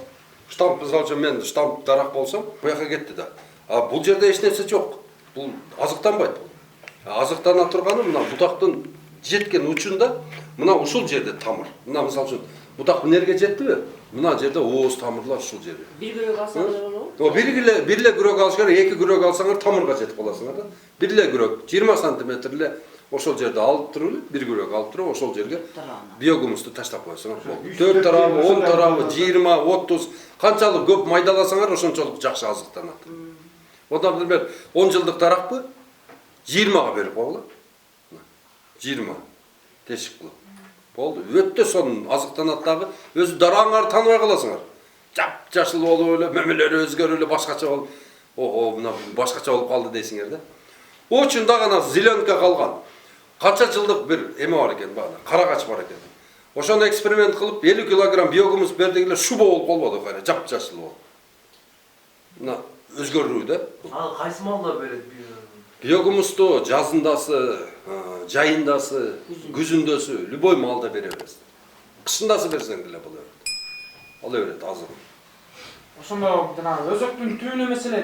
Штамп, мисалы үчүн мен штамп дарак болсом, буяка кетти да. Бул жерде эч нерсе жок. Бул азыктанбайт. Азыктана турганы мына бутактын жеткен учунда мына ушул жерде тамыр. Мына мисалы үчүн бутак эмнеге жетпиби? Мына жерде ооз тамырлар ушул жерде. Bir börek alsanız olur. Бир эле күрөк алышыңар, 2 күрөк алсаңар тамырга жетип каласыңар да. Бир эле күрөк 20 сантиметр эле ошол жерде алып туруп эле, бир күрөк алып туруп ошол жерге биогумусту таштап коесуңар. 4 тарабы, 10 тарабы, 20, 30 канчалык көп майдаласаңар ошончолук жакшы азыктанат. Одан например 10 жылдык таракпы 20га берип койгула. 20 тешик кылып. Болду. Өтө сонун азыктанат дагы, өзү дараңарды тааныбай каласыңар. Жап-жашыл болуп эле, мемелери өзгөрүп эле башкача болуп, мына башкача болуп калды дейсиңер да. Очень дагы ана зеленка калган. Канча жылдык бир эме бар экен багы, карагач бар экен. Ошону эксперимент кылып 50 килограмм биогумус бердик эле шуба болуп калбады кайра, жап-жашыл болуп. Мына өзгөрүү да. Кайсы малда берет? Биогумусту жазындасы, жайындасы, күзүндөсү, любой малда бере бересиң. Кышындасы берсең деле болот. Ала берет азыр. Ошондо жанагы өзөктүн түбүнө маселе,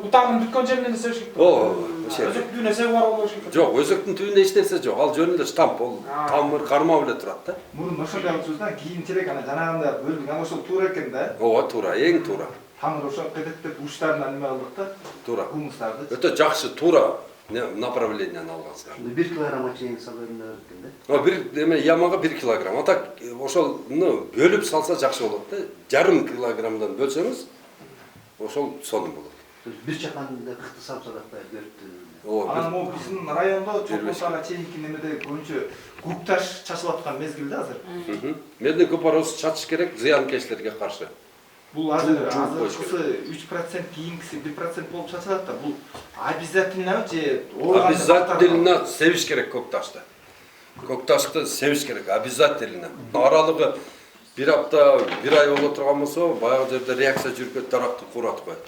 бутагын бүткөн жеринен себиш керек. Өзөк түбүнө себи бар болуш керек. Жок, өзөктүн түбүндө эч нерсе жок. Ал жөн эле штамп бол, тамыр, кармап эле турат да. Мурун ошондой алчубуздан кийинчерээк ана жанагындай бөлүк, ана ошол туура экен да. Ооба, туура, эң туура. Тамыр ошо кыдыктып учларынан эме кылдык да. Туура. Гумустарды. Өтө жакшы, туура направленияны алгансыздар. 1 килограмм чейин салганда экен да. Бир эме ямага 1 килограмм. Ата ошону бөлүп салса жакшы болот да. Жарым килограммдан бөлсөңүз, ошол сонун болот. Бир чаканда кыкты сапсадак да көрүптү. Ооба. Анан могу биздин райондо чокмосага чейинки немеде көбүнчө гукташ чачылып аткан мезгилде азыр. Медный купороз чачыш керек зыянкечтерге каршы. Бул азыркысы 3% кийинкиси 1% болуп чачылат да. Бул обязательно же Обязательно себиш керек көкташты. Көкташты себиш керек, обязательно. Аралыгы 1 апта, 1 ай боло турган болсо, баягы жерде реакция жүрүп таракты куратып коет.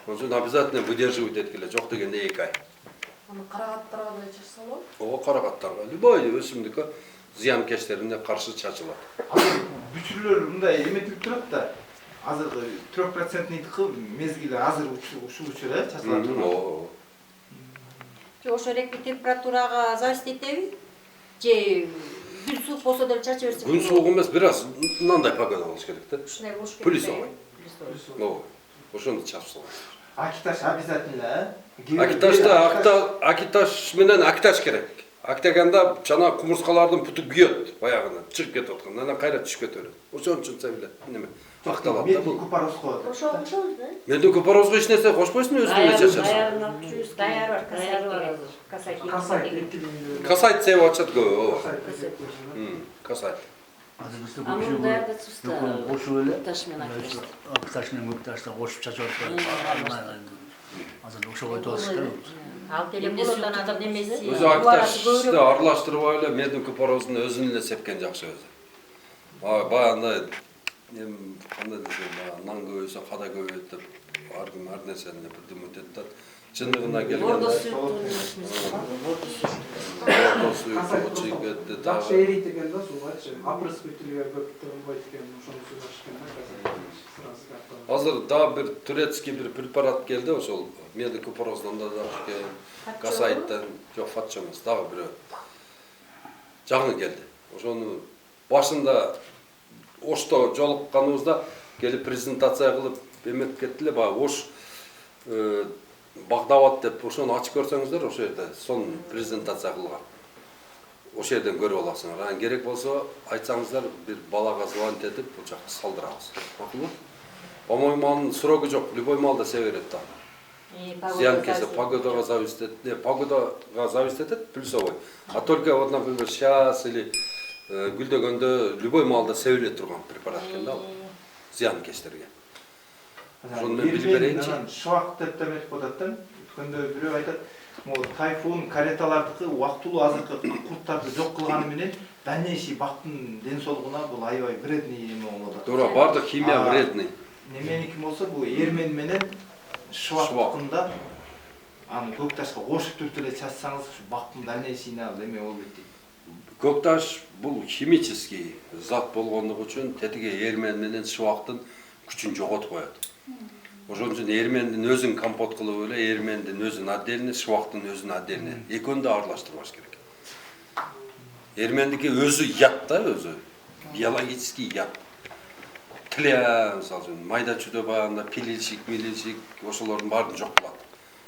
Ошон обязательно выдерживать эткиле, жок дегенде 2 ай. Аны карагаттарга да чачса болот. Ооба, карагаттарга, любой өсүмдүккө зыянкечтерине каршы чачылат. Азыр бүтүрлөр мындай эметилип турат да. Азыркы 3%-ныйдыкы мезгили азыр ушул учурда чачылат. Ооба. Ошо элекки температурага зависит этеби? Же күн суук болсо деле чача берсе. Күн суук эмес, бир аз мындай погода болуш керек да. Ушундай болуш керек. Плюсовый. Ооба. Ошону чачып салат. Акиташ обязательно. Акиташ менен акташ керек. Актаганда жана кумурскалардын путу күйөт, баягы чыгып кетип аткан. Анан кайра түшүп кетөт. Ошон үчүн себилет. Неме? Акталат да бул. Купороз коет. Ошол да. Медный купорозго эч нерсе кошпойсуң, өзүнө чачасың. Даярын алып жүрүбүз. Даяр бар, касайт бар. Касайт. Касайт. Касайт сеп атышат көбү, ооба. Касайт. Азыр бизде А муну даярда чуста. Кошуп эле. Таш менен акташ. Акташ менен көкташта кошуп чачып атат. Азыр ошого өтүп атышты. Ал деле болоттон адам немеси. Өзү акташты аралаштырып эле медный купороздун өзүн эле сепкен жакшы өзү. Баягындай кандай десем, нан көбөйсө када көбөйөт деп ар ким ар нерсени бир дүмөтөт да. Чындыгына Бордо келгенде Касайт чыгып жакшы эрийт экен да суугачы. Опрыскиватель көп болбойт экен, ошону суугаш экен да. азыр дагы бир турецкий бир препарат келди, ошол медный купороздан да касайттан, жок фатчо эмес, дагы бирөө жаңы келди. Ошону башында Ошто жолукканыбызда келип презентация кылып эметип кетти эле, баягы Ош Багдават деп ошону ачып көрсөңүздөр, ошол жерде сонун презентация кылган. Ошол жерден көрүп аласыңар. Анан керек болсо айтсаңыздар, бир балага звонить этип, бул жакка салдырабыз. Макулбу? По-моему, анын срогу жок, любой малда себе берет да. Зыянкеси погодага зависит этет, погодага зависит этет плюсовой. А только вот, например, сейчас или гүлдөгөндө любой малда себиле турган препарат экен да, зыянкечтерге. Ошону мен билип берейинчи. Шуак деп эметип атат да. Өткөндө бирөө айтат, могу тайфун, кареталардыкы убактылуу азыркы курттарды жок кылганы менен дальнейший бактын ден соолугуна бул аябай вредный эме болуп атат. Туура, бардык химия вредный. Неменики болсо бул эрмен менен шуактыкында аны көкташка кошуп туруп эле чачсаңыз ушу бактын дальнейшийине эме болбойт дейт. Көкташ бул химический зат болгондугу үчүн тетиги эрмен менен шыбактын күчүн жоготуп коет. Ошон үчүн эрмендин өзүн компот кылып эле, эрмендин өзүн отдельно, шыбактын өзүн отдельно. Экөөнү да аралаштырбаш керек. Эрмендики өзү ят да, өзү. Биологический ят. Тиле, мисалы үчүн, майда чүйдө баягында пилильщик, милильщик, ошолордун баарын жок кылат.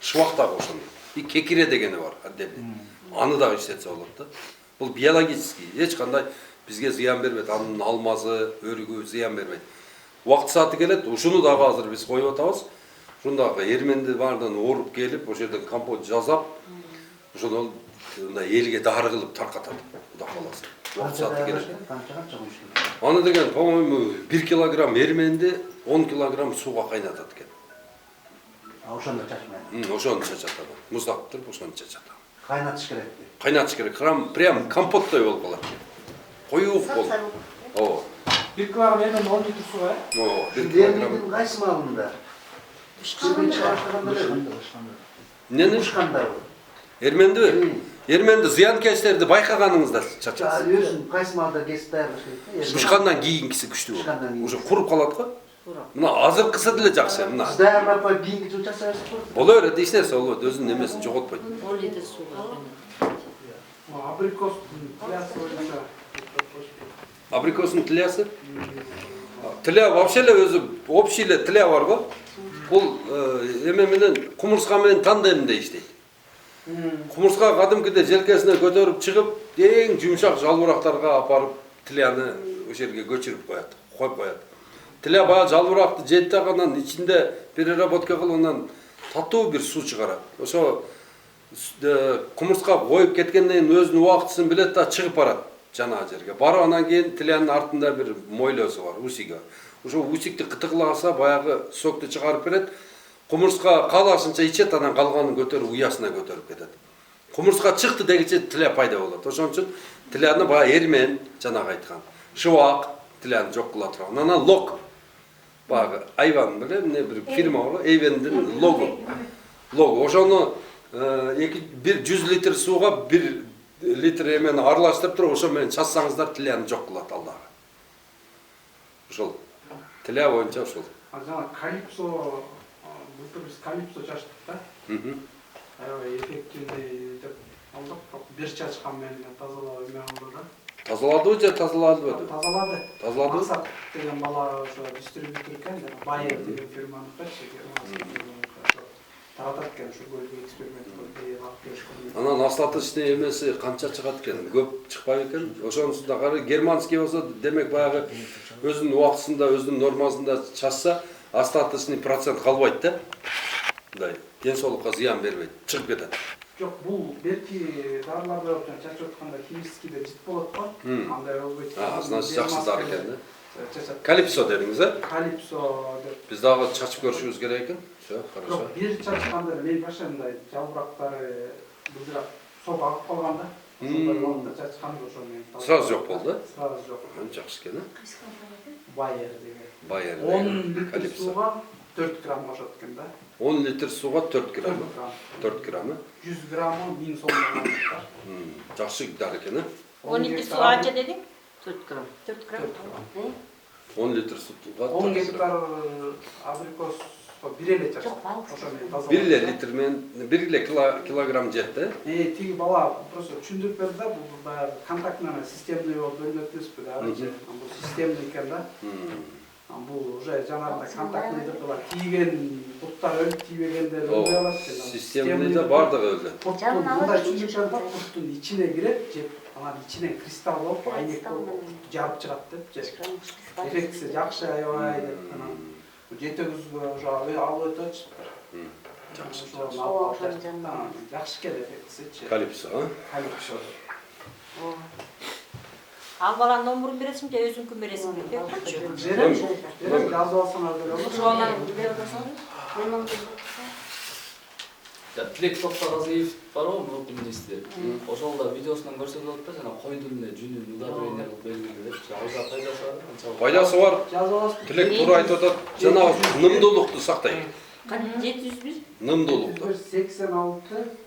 Шыбак дагы ошондой. И кекире дегени бар, отдельно. Аны дагы иштетсе болот да. Бул биологический, эч кандай бизге зыян бербейт. Анын алмазы, өрүгү зыян бербейт. Убакыт сааты келет, ушуну дагы азыр биз коюп атабыз. Ушундагы эрменди баардан оруп келип, ошол жерден компот жасап, ошону мындай элге дары кылып таркатат. Кудай кааласа. Убакыт сааты келет. Аны деген, по-моему, 1 килограмм эрменди 10 килограмм сууга кайнатат экен. Ошондо чачмайт. Ошону чачат. Муздак туруп ошону чачат. Кайнатыш керек. Кайнатыш керек. Прям компоттой болуп калат. Коюп болуп. Ооба. 1 килограмм эмен 10 литр суу, Ооба, 1 килограмм. Эрмендин кайсы маалында? Эмнени? Ушкандар. Эрмендиби? Эрменди зыянкечтерди байкаганыңызда чачасыз. Өзүн кайсы маалда кесип даярдаш керек. Ушкандан кийинкиси күчтүү Ушкандан болот. кийин. Уже куруп калат го. Мына азыркысы деле жакшы, мына. Сиз даярдап кийинки жыл жасайсыз го? Боло берет, эч нерсе болбойт, өзүнүн эмесин жоготпойт. 10 литр сууга. Абрикостун плясы боюнча. Абрикостун тилеясы? Тиле вообще эле өзү общий эле тиле бар го. Бул эме менен кумурска менен тандемде иштейт. Кумурска кадимкиде желкесине көтөрүп чыгып, эң жумшак жалбырактарга апарып тилеяны ошол жерге көчүрүп коет, коюп коет. Тиле баягы жалбыракты жейт да, анан ичинде переработка кылып, анан татуу бир суу чыгарат. Ошо кумурска коюп кеткенден кийин өзүнүн убактысын билет да чыгып барат жанагы жерге. Барып анан кийин тилянын артында бир мойлосу бар, усиги бар. Ошо усикти кытыкласа баягы сокту чыгарып берет. Кумурска каалашынча ичет, анан калганын көтөрүп уясына көтөрүп кетет. Кумурска чыкты дегиче тиле пайда болот. Ошон үчүн тилени баягы эрмен, жанагы айткан, шыбак тилени жок кыла турган. Анан лог. Баягы айван беле эмне бир фирма бар, Эйвендин логу. Логу. Ошону 100 литр сууга 1 литр эмени аралаштырып туруп, ошо менен чачсаңыздар тилени жок кылат ал дагы. Ошол тиле боюнча ошол. Жана калипсо, былтыр биз калипсо чачтык да. Аябай эффективный деп алдык. Бир чачкан менен тазалап эме кылды да. Тазаладыбы же тазаладыбы? Тазалады. Тазалады? Максат деген бала ошо дистрибьютор экен, Байер деген фирманыкы таратат экен, ошо бөлгө эксперимент кылып алып беришкен. Анан остаточный эмеси канча чыгат экен? Көп чыкпайбы экен? Ошонусунда кара германский болсо, демек баягы өзүнүн убактысында, өзүнүн нормасында чачса, остаточный процент калбайт да. Мындай ден соолукка зыян бербейт, чыгып кетет. Жок, бул берки дарыларды чачып атканда химическийде жит болот го. Андай болбойт. Значит, жакшы дары экен да. Калипсо дедиңиз, э? Калипсо деп. Биз дагы чачып көрүшүбүз керек экен. Всё, хорошо. Жок, бир чачканда мен башы мындай жалбырактары бузурак сок агып калганда. Ошондой вакытта чачканда ошо менен. Сразу жок болду. Сразу жок. Жакшы экен, э? Байер деген. Байер. 10 литр сууга 4 грамм кошот экен да. 10 литр сууга 4 грамм. 4 грамм. 100 граммы 1000 сомдон. Жакшы дар экен, э? 10 литр суу канча дедиң? 4 грамм. 4 грамм. 10 литр сууга 10 гектар абрикос бир эле чачат. Ошо менен таза. 1 литр менен 1 килограмм жет, э? Тиги бала просто түшүндүрүп берди да, бул баягы контакт менен системный болуп бөлүнөт эмеспи да, бул системный экен да. Бул уже жанагындай контактный деп бар. Тийген буттар өлүп тийбегендер өлүп алат экен. Системныйда бардыгы өлү. Мындай түшүндүрүп берди да, буттун ичине кирип, жеп анан ичинен кристалл болуп, айнек болуп жарып чыгат деп жеп. Эффектиси жакшы аябай деп анан жетегизге уже алып өтөт. Жакшы. Жакшы экен эффектиси. Калипсо, а? Калипсо. Ал баланын номерин бересиң же өзүңкүн бересиң деп койчу. Берем, жазып алсаңар берем. Ошонан берип атасың. Тилек Токтогазиев бар го, мурунку министр. Ошол да видеосунан көрсөтүп да, жана койдун эле жүнүн удобрение кылып белгилеп, ага пайдасы бар, канчалык. Пайдасы бар. Жазып аласың. Тилек туура айтып атат. Жана нымдуулукту сактайт. 701. Нымдуулукту. 86.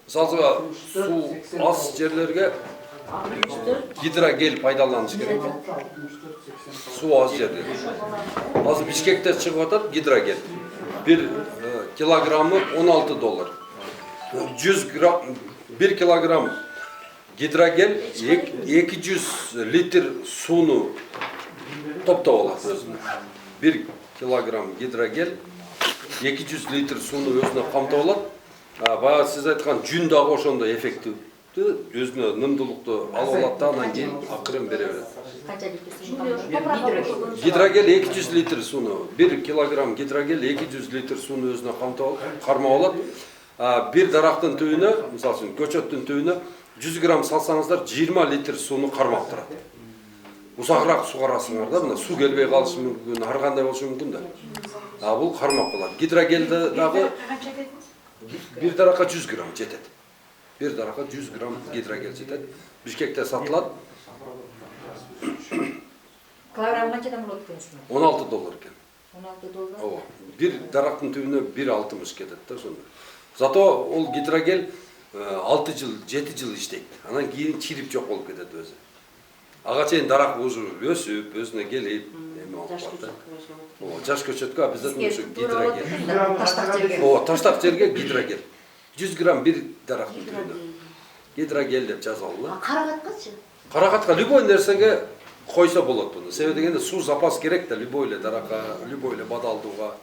Мисалга суу аз жерлерге гидрогель пайдаланыш керек. Суу аз жерде. Азыр Бишкекте чыгып атат гидрогель. bir kilogramı 16 dolar. 100 gram, 1 kilogram gidrogel 200 litre sunu toптап алат өзүнө. 1 kilogram gidrogel 200 litre sunu өзүнө камтып алат. Баягы сиз айткан жүн дагы ошондой эффективдүү, өзүнө нымдуулукту алып алат да анан кийин акырын бере берет. Канча литр суу? Гидрогел 200 литр суну, 1 килограмм гидрогел 200 литр суну өзүнө кармап алат. Bir дарактын түбүнө, мисалы үчүн көчөттүн түбүнө 100 грамм салсаңыздар 20 литр суну кармап турат. Узагыраак суу карасыңар да, мына суу келбей калышы мүмкүн, ар кандай болушу мүмкүн да. Бул кармап калат. Гидрогелде дагы bir daraka 100 gram жетет. Bir daraka 100 gram gidrogel жетет. Бишкекте сатылат. Килограмм канчадан болот экен? 16 доллар экен. 16 доллар. Ооба. Bir дарактын түбүнө 1.60 кетет да сонда. Зато ол гидрогел 6 жыл, 7 жыл иштейт. Анан кийин чирип жок болуп кетет өзү. Ага чейин дарак өсүп, өзүнө келип, эме болуп калат. Жаш көчөткө обязательно ошо гидрогел. Ооба, таштак жерге гидрогел. 100 грамм bir дарактын түбүнө. Гидрогел деп жазалы. Каракаткачы? Каракатка любой нерсеге койсо болот буну. Себеби дегенде суу запас керек да любой эле даракка, любой эле бадалдууга.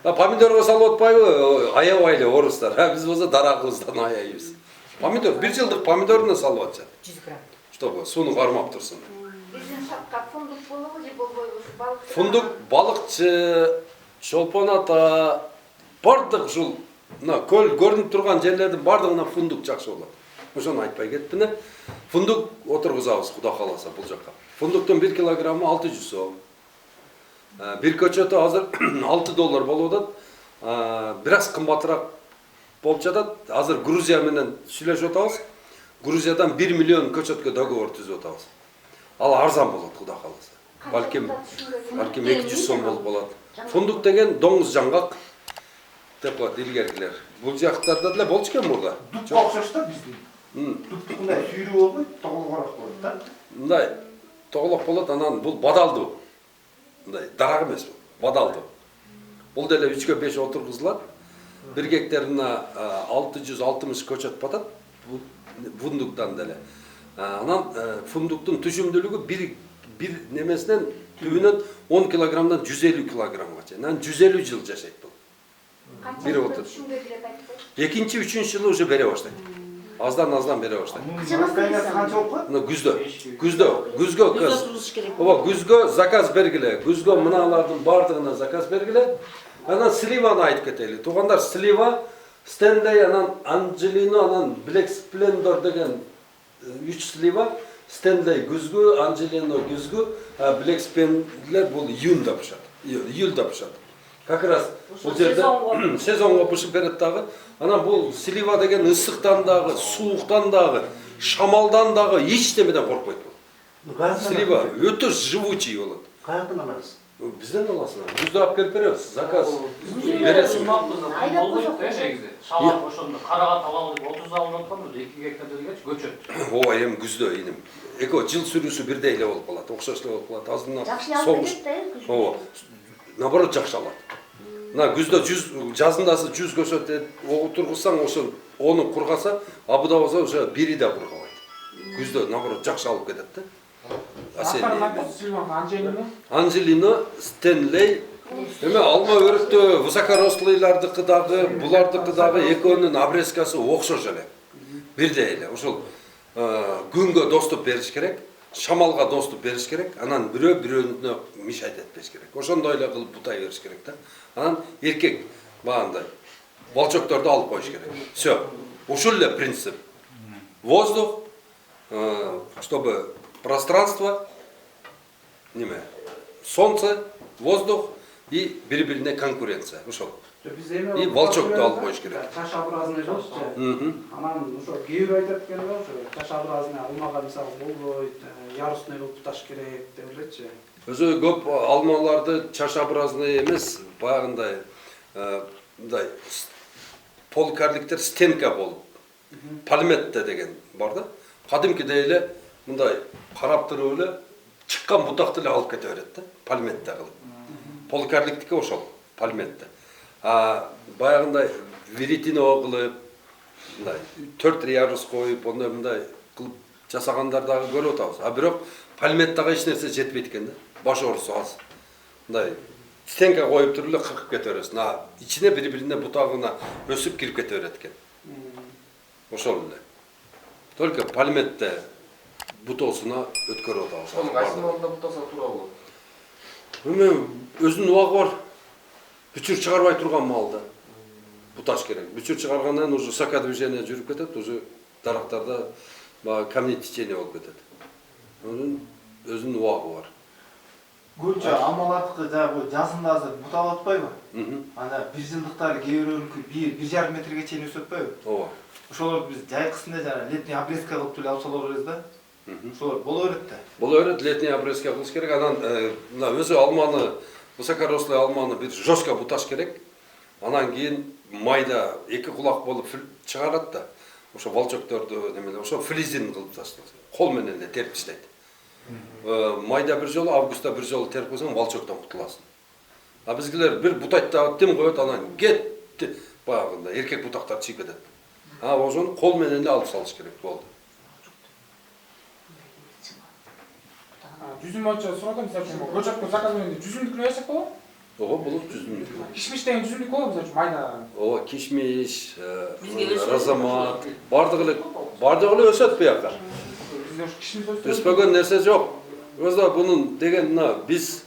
Помидорго салып атпайбы? Аябай эле орустар. Биз болсо дарагыбыздан аяйбыз. Помидор, 1 жылдык помидоруна салып атышат. 100 грамм. Чтобы сууну кармап турсун. Биздин шартка фундук болобу же болбойбу? Балык. Фундук, балыкчы, чолпон ата, бардык ушул мына көл көрүнүп турган жерлердин бардыгына фундук жакшы болот. Ошону айтпай кеттим. Фундук отургузабыз Кудай кааласа бул жакка. Фундуктун 1 килограммы 600 сом. Bir көчөтү азыр 6 доллар болуп атат. Бир аз кымбатыраак болуп жатат. Азыр Грузия менен сүйлөшүп атабыз. Грузиядан 1 миллион көчөткө договор түзүп атабыз. Ал арзан болот Кудай кааласа. Балким 200 сом болуп калат. Фундук деген доңуз жаңгак деп коет илгеркилер. Бул жактарда деле болчу экен мурда. Дупка окшош да биздин. Дуптук мындай сүйрүү болбойт, тоголгораак болот да. Мындай тоголок болот, анан бул бадалдуу. Мындай дарак эмес бул, бадалдуу. Бул деле 3-кө 5 отургузулат. 1 гектарына 660 көчөт батат. Фундуктан деле. Анан фундуктун түшүмдүүлүгү bir немесинен түбүнөн 10 килограммдан 150 килограммга чейин. Анан 150 жыл жашайт бул. Bir отур. Экинчи, үчүнчү жылы уже бере баштайт. Аздан бере баштайт. Растояниясы канча болуп калат? Мына күздө. Ооба, күзгө заказ бергиле. Күзгө мыналардын бардыгына заказ бергиле. Анан сливаны айтып кетели. Туугандар, слива, Стендей, анан Анджелино, анан Black Splendor деген 3 слива. Стендей күзгү, Анджелино күзгү, Black Splendor бул июнда пышат. Июльда пышат. Как раз бул жерде сезонго пышып берет дагы. Анан бул слива деген ысыктан дагы, сууктан дагы, шамалдан дагы эчтемеден коркпойт бул. Слива өтө живучий болот. Каяктан аласыз? Бизден аласың. Күздө алып келип беребиз. Заказ бересиң. Шалап ошондо карагат алалы деп 30 алып атканбыз, 2 гектар дегенчи көчөт. Ооба, эми күздө иним. Эко жыл сүрүүсү бирдей эле болуп калат, окшош эле болуп калат. Азырынан согуш. Ооба. Наоборот жакшы алат. Мына күздө 100 жазындасы 100 көчөт отургузсаң, ошо onu кургаса, абыда болсо уже бири да кургабайт. Күздө наоборот жакшы алып кетет да. Анджелино, Стенлей, эме алма өрүктө высокорослыйлардыкы дагы, булардыкы дагы экөөнүн обрезкасы окшош эле. Бирдей эле. Ошол күнгө доступ бериш керек, шамалга доступ бериш керек, анан бирөө-бирөөнүнө мешать этпеш керек. Ошондой эле кылып бутай бериш керек да. Анан эркек багандай балчокторду алып коюш керек. Всё. Ушул эле принцип. Воздух, чтобы пространство, солнце, воздух и бири-бирине конкуренция. Ушул. И волчокту алып коюш керек. Чашабыразный болчу. Анан ошо кээ бир айтат экен да, ошо чашабыразный алмага мисалы болбойт, ярусный кылып буташ керек деп элечи. Өзү көп алмаларды чашабыразный эмес, баягындай мындай поликарликтер стенка болуп, пальметте деген бар да. Кадимкидей эле мындай карап туруп эле чыккан бутакты эле алып кете берет да, пальметте кылып. Поликарликтики ошол. пальметте. Баягындай веретено кылып, мындай 4 ярус коюп, мындай кылып жасагандар дагы көрүп атабыз. Бирок пальметтага эч нерсе жетпейт экен да. Баш оорусу аз. Мындай стенка коюп туруп эле кыркып кете бересиң. Ичине бири-бирине бутагына өсүп кирип кете берет экен. Ошол эле. Только пальметте бутоосуна өткөрүп атабыз. Ошонун кайсынын алдында бутаса туура болот? Өзүнүн убагы бар. Бүчүр чыгарбай турган малда буташ керек. Бүчүр чыгаргандан уже сокодвижение жүрүп кетет, уже дарактарда камень течение болуп кетет. Өзүнүн убагы бар. Көбүнчө амалардыкы жанагы жазында азыр буталып атпайбы? Ана 1 жылдыктары кээ бирөөнүкү 1,5 метрге чейин өсүп атпайбы? Ооба. Ошолорду биз жайкысында жана летний обрезка кылып эле алып сала беребиз да. Ошолор боло берет да. Боло берет, летний обрезка кылыш керек. Анан мына өзү алманы, высокорослый алманы бир жестко буташ керек. Анан кийин майда 2 кулак болуп чыгарат да. Ошо волчокторду немеле, ошо флизин кылып таштайт. Кол менен эле терип таштайт. Майда бир жолу, августта бир жолу терип койсоң волчоктон кутуласың. Бизгилер бир бутайт да тим коет, анан кетти. Баягында эркек бутактар чыгып кетет. Ошону кол менен эле алып салыш керек болду. Жүзүм боюнча сурады, мисалы үчүн, көчөткө заказ менен жүзүмдүкүнү аясак болот? Ооба, болот жүзүмдүк. Кишмиш деген жүзүмдүк болот, мисалы үчүн, майда. Ооба, кишмиш, разамат, бардыгы эле өсөт буяка. Бизде ушу кишмиш өсөт. Өспөгөн нерсе жок. Өзү бунун деген мына биз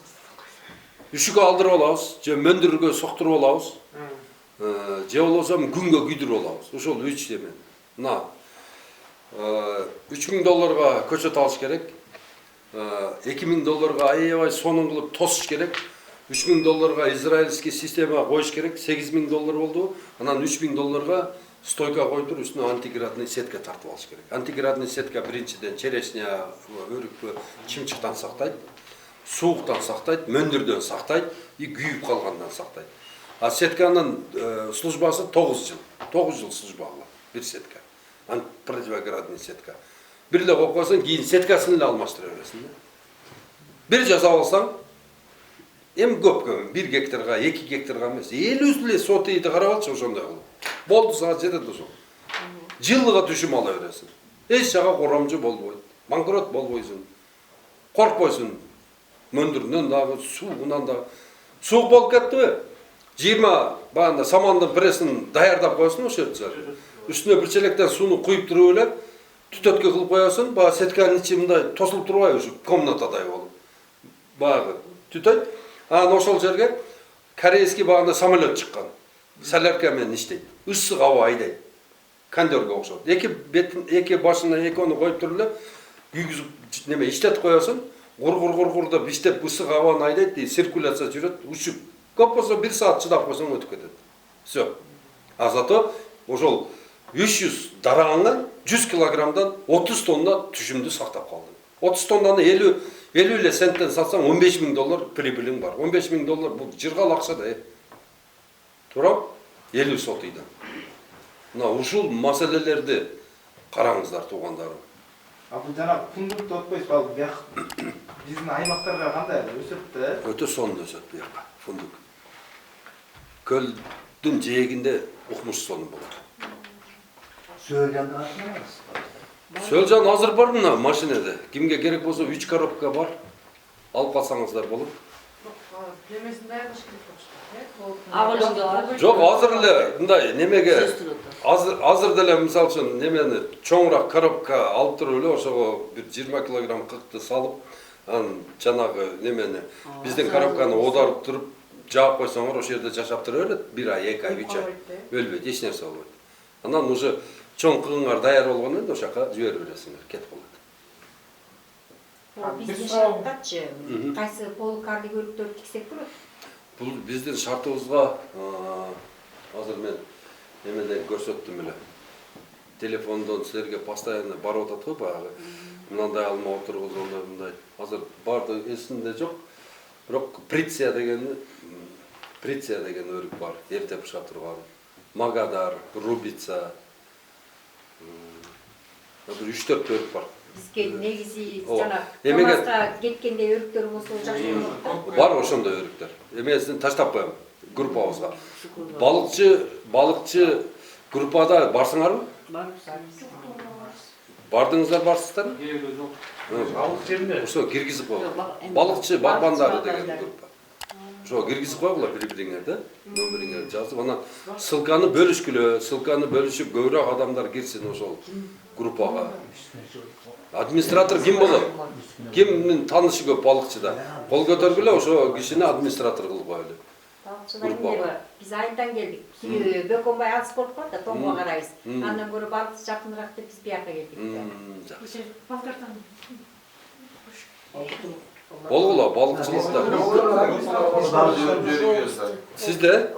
үшүккө алдырып алабыз, же мөндүргө соктуруп алабыз. Же болбосо күнгө күйдүрүп алабыз. Ошол 3 эме. Мына $3000 көчөт алыш керек. $2000 аябай сонун кылып тосуш керек. $3000 израильский система коюш керек. $8000 болду. Анан $3000 стойка коюп туруп үстүнө антиградный сетка тартып алыш керек. Антиградный сетка биринчиден черешня, өрүкпө, чымчыктан сактайт, сууктан сактайт, мөндүрдөн сактайт, күйүп калгандан сактайт. Сетканын службасы 9 жыл. 9 жыл служба кылат бир сетка. Противоградный сетка. Бир эле коюп койсоң, кийин сеткасын эле алмаштыра бересиң да. Бир жасап алсаң, эми көп, 1 гектарга, 2 гектарга эмес, 50 эле сотыйды карабатчы ошондой кылып. Болду, сага жетет ошо. Жылыга түшүм ала бересиң. Эч жага коромжу болбойт. Банкрот болбойсуң. Коркпойсуң. Мөндүрүнөн дагы, суугунан дагы. Суук болуп кеттиби? 20 баанда самандын прессин даярдап коесуң ошол жерде. Үстүнө бир челектен сууну куюп туруп эле түтөткө кылып коесуң. Баа сетканын ичи мындай тосулуп турбайбы, ушу комнатадай болуп. Багы түтөйт. Анан ошол жерге корейский багында самолет чыккан. Солярка менен иштейт. Ысык аба айдайт. Кондерге окшойт. Эки башына экөөнү коюп туруп эле күйгүзүп неме иштетип коесуң. Гур деп иштеп ысык абаны айдайт, циркуляция жүрөт, учуп. Көп болсо 1 саат чыдап койсоң өтүп кетет. Всё. Зато ошол 300 дарагаңан 100 килограммдан 30 тонна түшүмдү сактап калдым. 30 тоннаны 50 эле центтен сатсаң $15000 прибылиң бар. $15000 бул жыргал акча да. Туурабы? 50 сотыйдан. Мына ушул маселелерди караңыздар, туугандарым. Бул жана фундукту отпойсузбу? Ал бияк биздин аймактарга кандай өсөт да? Өтө сонун өсөт буяка, фундук. Көлдүн жээгинде укмуш сонун болот. Сөөлжанды кантип? Сөөлжан азыр бар мына машинеде. Кимге керек болсо 3 коробка бар. Алып калсаңыздар болот. Немесин даярдаш керек болчу. Агылыңда. Жок, азыр эле мындай немеге азыр деле мисалы үчүн немени чоңураак коробка алып туруп эле ошого бир 20 килограмм кыкты салып, анан жанагы немени биздин коробканы оодарып туруп жаап койсоңор ошол жерде жашап тура берет. 1 ай, 2 ай, 3 ай. Өлбөйт, эч нерсе болбойт. Анан уже чоң кыгыңар даяр болгондон кийин ошол жака жибере бересиңер, кетип калат. Биздин шарттачы кайсы полукарлык өрүктөрдү тиксек болот? Бул биздин шартыбызга азыр мен немеден көрсөттүм эле. Телефондон силерге постоянно барып атат го баягы. Мындай алма отургузганда мындай. Азыр барды эсимде жок. Бирок Приция деген өрүк бар. Эрте пыша турган. Магадар, Рубица. Бир 3-4 өрүк бар. Бизге негизи жана Камазга кеткенде өрүктөр болсо жакшы болот. Бар ошондой өрүктөр. Эмесин таштап коем. группабызга. Балыкчы группада барсыңарбы? Бардыңыздар, барсыздар? Балық жерінде. Ошо киргизип койгула. Балыкчы багбандары деген группа. Ошо киргизип койгула бири-бириңерди, номериңерди жазып, анан ссылканы бөлүшүп көбүрөөк адамдар кирсин ошол группага. Администратор ким болот? Кимдин таанышы көп балыкчыда? Кол көтөргүлө ошо кишини администратор кылып коелу. Балыкчыда кимдер бар? Биз айылдан келдик. Бөкөнбай алыс болуп калды да, Томго карайбыз. Андан көрө балыкчы жакыныраак деп биз бияка келдик. Жакшы. Балдардан. Болгула балыкчылыкта. Сизде?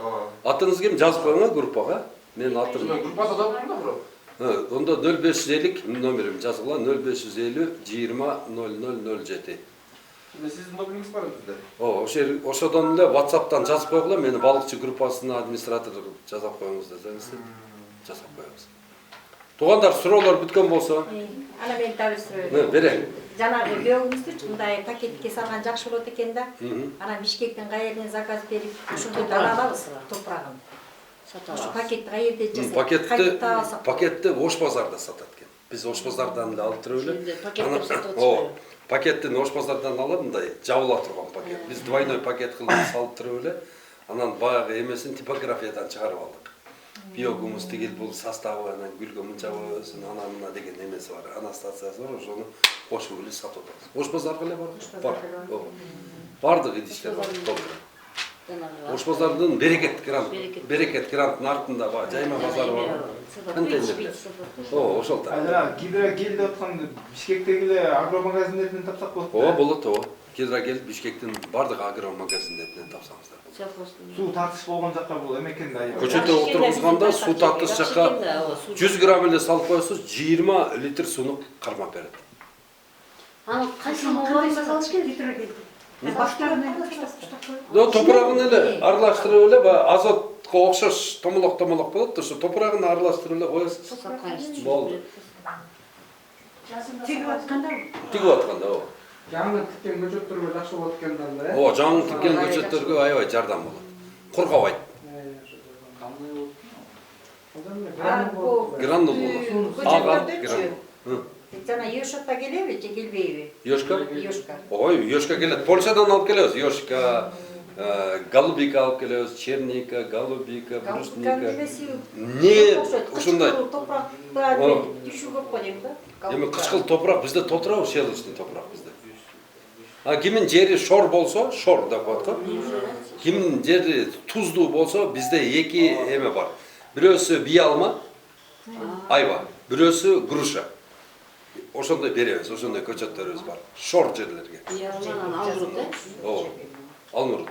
Атыңыз ким? Жазып коюңар группага. Менин атым. Группада да болдум да бирок. Онда 0550 номерим жазгыла 0550 20 0007. Сиздин номериңиз бар бизде. Ошодон эле WhatsApp'тан жазып койгула, мени балыкчы группасына администратор жазап коюңуз десеңиз, жасап коебуз. Туугандар, суроолор бүткөн болсо, Ана мен дагы суроо. берем. Жанагы бөгүңүздү мындай пакетке салган жакшы болот экен да. Анан Бишкектен кайерден заказ берип, ошондой ала алабыз топурагын. Ошо пакетти кайерде жасайт? Пакетти Ош базарда сатат экен. Биз Ош базардан эле алып туруп эле. Пакеттин Ош базардан алып, мындай жабыла турган пакет. Биз двойной пакет кылып салып туруп эле, анан баягы эмесин типографиядан чыгарып алдык. Биогумус тигил бул составы, анан гүлгө мынча болсун, анан мына деген эмеси бар, анастасиясы бар, ошону кошуп эле сатып атабыз. Ош базарга эле бар. Бардык идиштер бар. Ош базардын берекет гранттын артында бар, жайма базары бар. Контейнерлер. Ошол да. Гидрогель деп атканда Бишкектеги эле агромагазиндерден тапсак болот. Болот. Гидрогель Бишкектин бардык агромагазиндеринен тапсаңыздар. Суу тартыш болгон жакка бул эметкен да. Көчөтө отургузганда суу тартыш жакка 100 грамм эле салып коесуз, 20 литр сууну кармап берет. Анан кайсы орунда салыш керек? Топурагын эле аралаштырып эле, азотко окшош томолок болот, ошо топурагын аралаштырып эле коесуз. Болду. Тигип атканда жаңы тиккен көчөттөргө жакшы болот экен да. Жаңы тиккен көчөттөргө аябай жардам болот. Кургабайт. Гранул болот. Жана Йошка келеби же келбейби? Йошка? Йошка. Йошка келет. Польшадан алып келебиз. Йошка, голубика алып келебиз, черника, голубика, брусника. Не, ушундай. Топуракта түшүү көп го дейм да. Эми кычкыл топурак бизде толтурабыз, щелочный топурак бизде. Кимин жери шор болсо, шор деп коет го. Кимин жери туздуу болсо, бизде эки эме бар. Бирөөсү биялма, айва, бирөөсү груша. Ошондой беребиз, ошондой көчөттөрүбүз бар. Шор жерлерге. Биялманан алдырып да. Алмурут,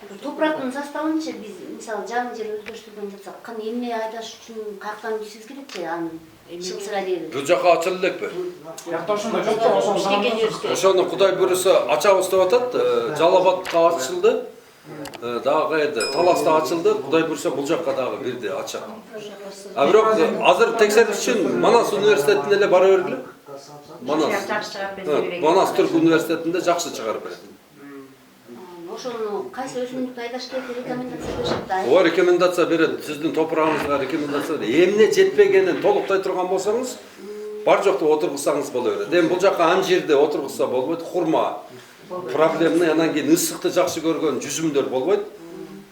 Топурактын составынчы биз мисалы жаңы жер өзгөртүлгөн жатсак, каны эмне айдаш үчүн каяктан билишибиз керек же анын чыгышына дейби. Бул жака ачыла элекпи? Жакта ошондой жок да, ошону Кудай буюрса ачабыз деп атат. Жалалабадка ачылды. Дагы кайерде Таласта ачылды. Кудай буюрса бул жакка дагы бирди ачат. Бирок азыр текшериш үчүн Манас университетине эле бара бергиле. Манас Түрк университетинде жакшы чыгарып берет. Ошону кайсы өсүмдүктү айдаш керек рекомендация беришет да. Рекомендация берет. Сиздин топурагыңызга рекомендация берет. Эмне жетпегенин толуктай турган болсоңуз, бар жокто отургузсаңыз боло берет. Эми бул жака анжирди отургузса болбойт, хурма. Проблемный, анан кийин ысыкты жакшы көргөн жүзүмдөр болбойт.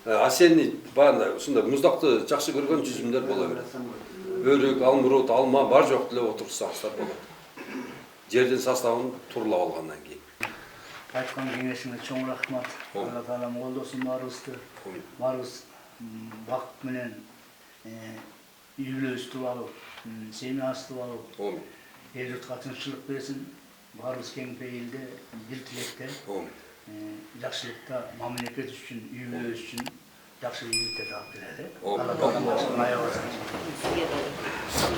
Осенний, баягындай ушундай муздакты жакшы көргөн жүзүмдөр боло берет. Өрүк, алмурут, алма бар жокто эле отургузсаңыздар болот. Жердин составын турлап алгандан кийин. Айткан кеңешиңе чоң рахмат. Алла таалам колдосун баарыбызды. Баарыбыз бакыт менен үйлөбүздү алып, семьябызды алып, эл журтка тынччылык берсин. Баарыбыз кең пейилде, бир тилекте, жакшылыкта мамлекет үчүн, үйлөбүз үчүн жакшы ийгиликтерди алып келели. Алла таалам башканы аябасын.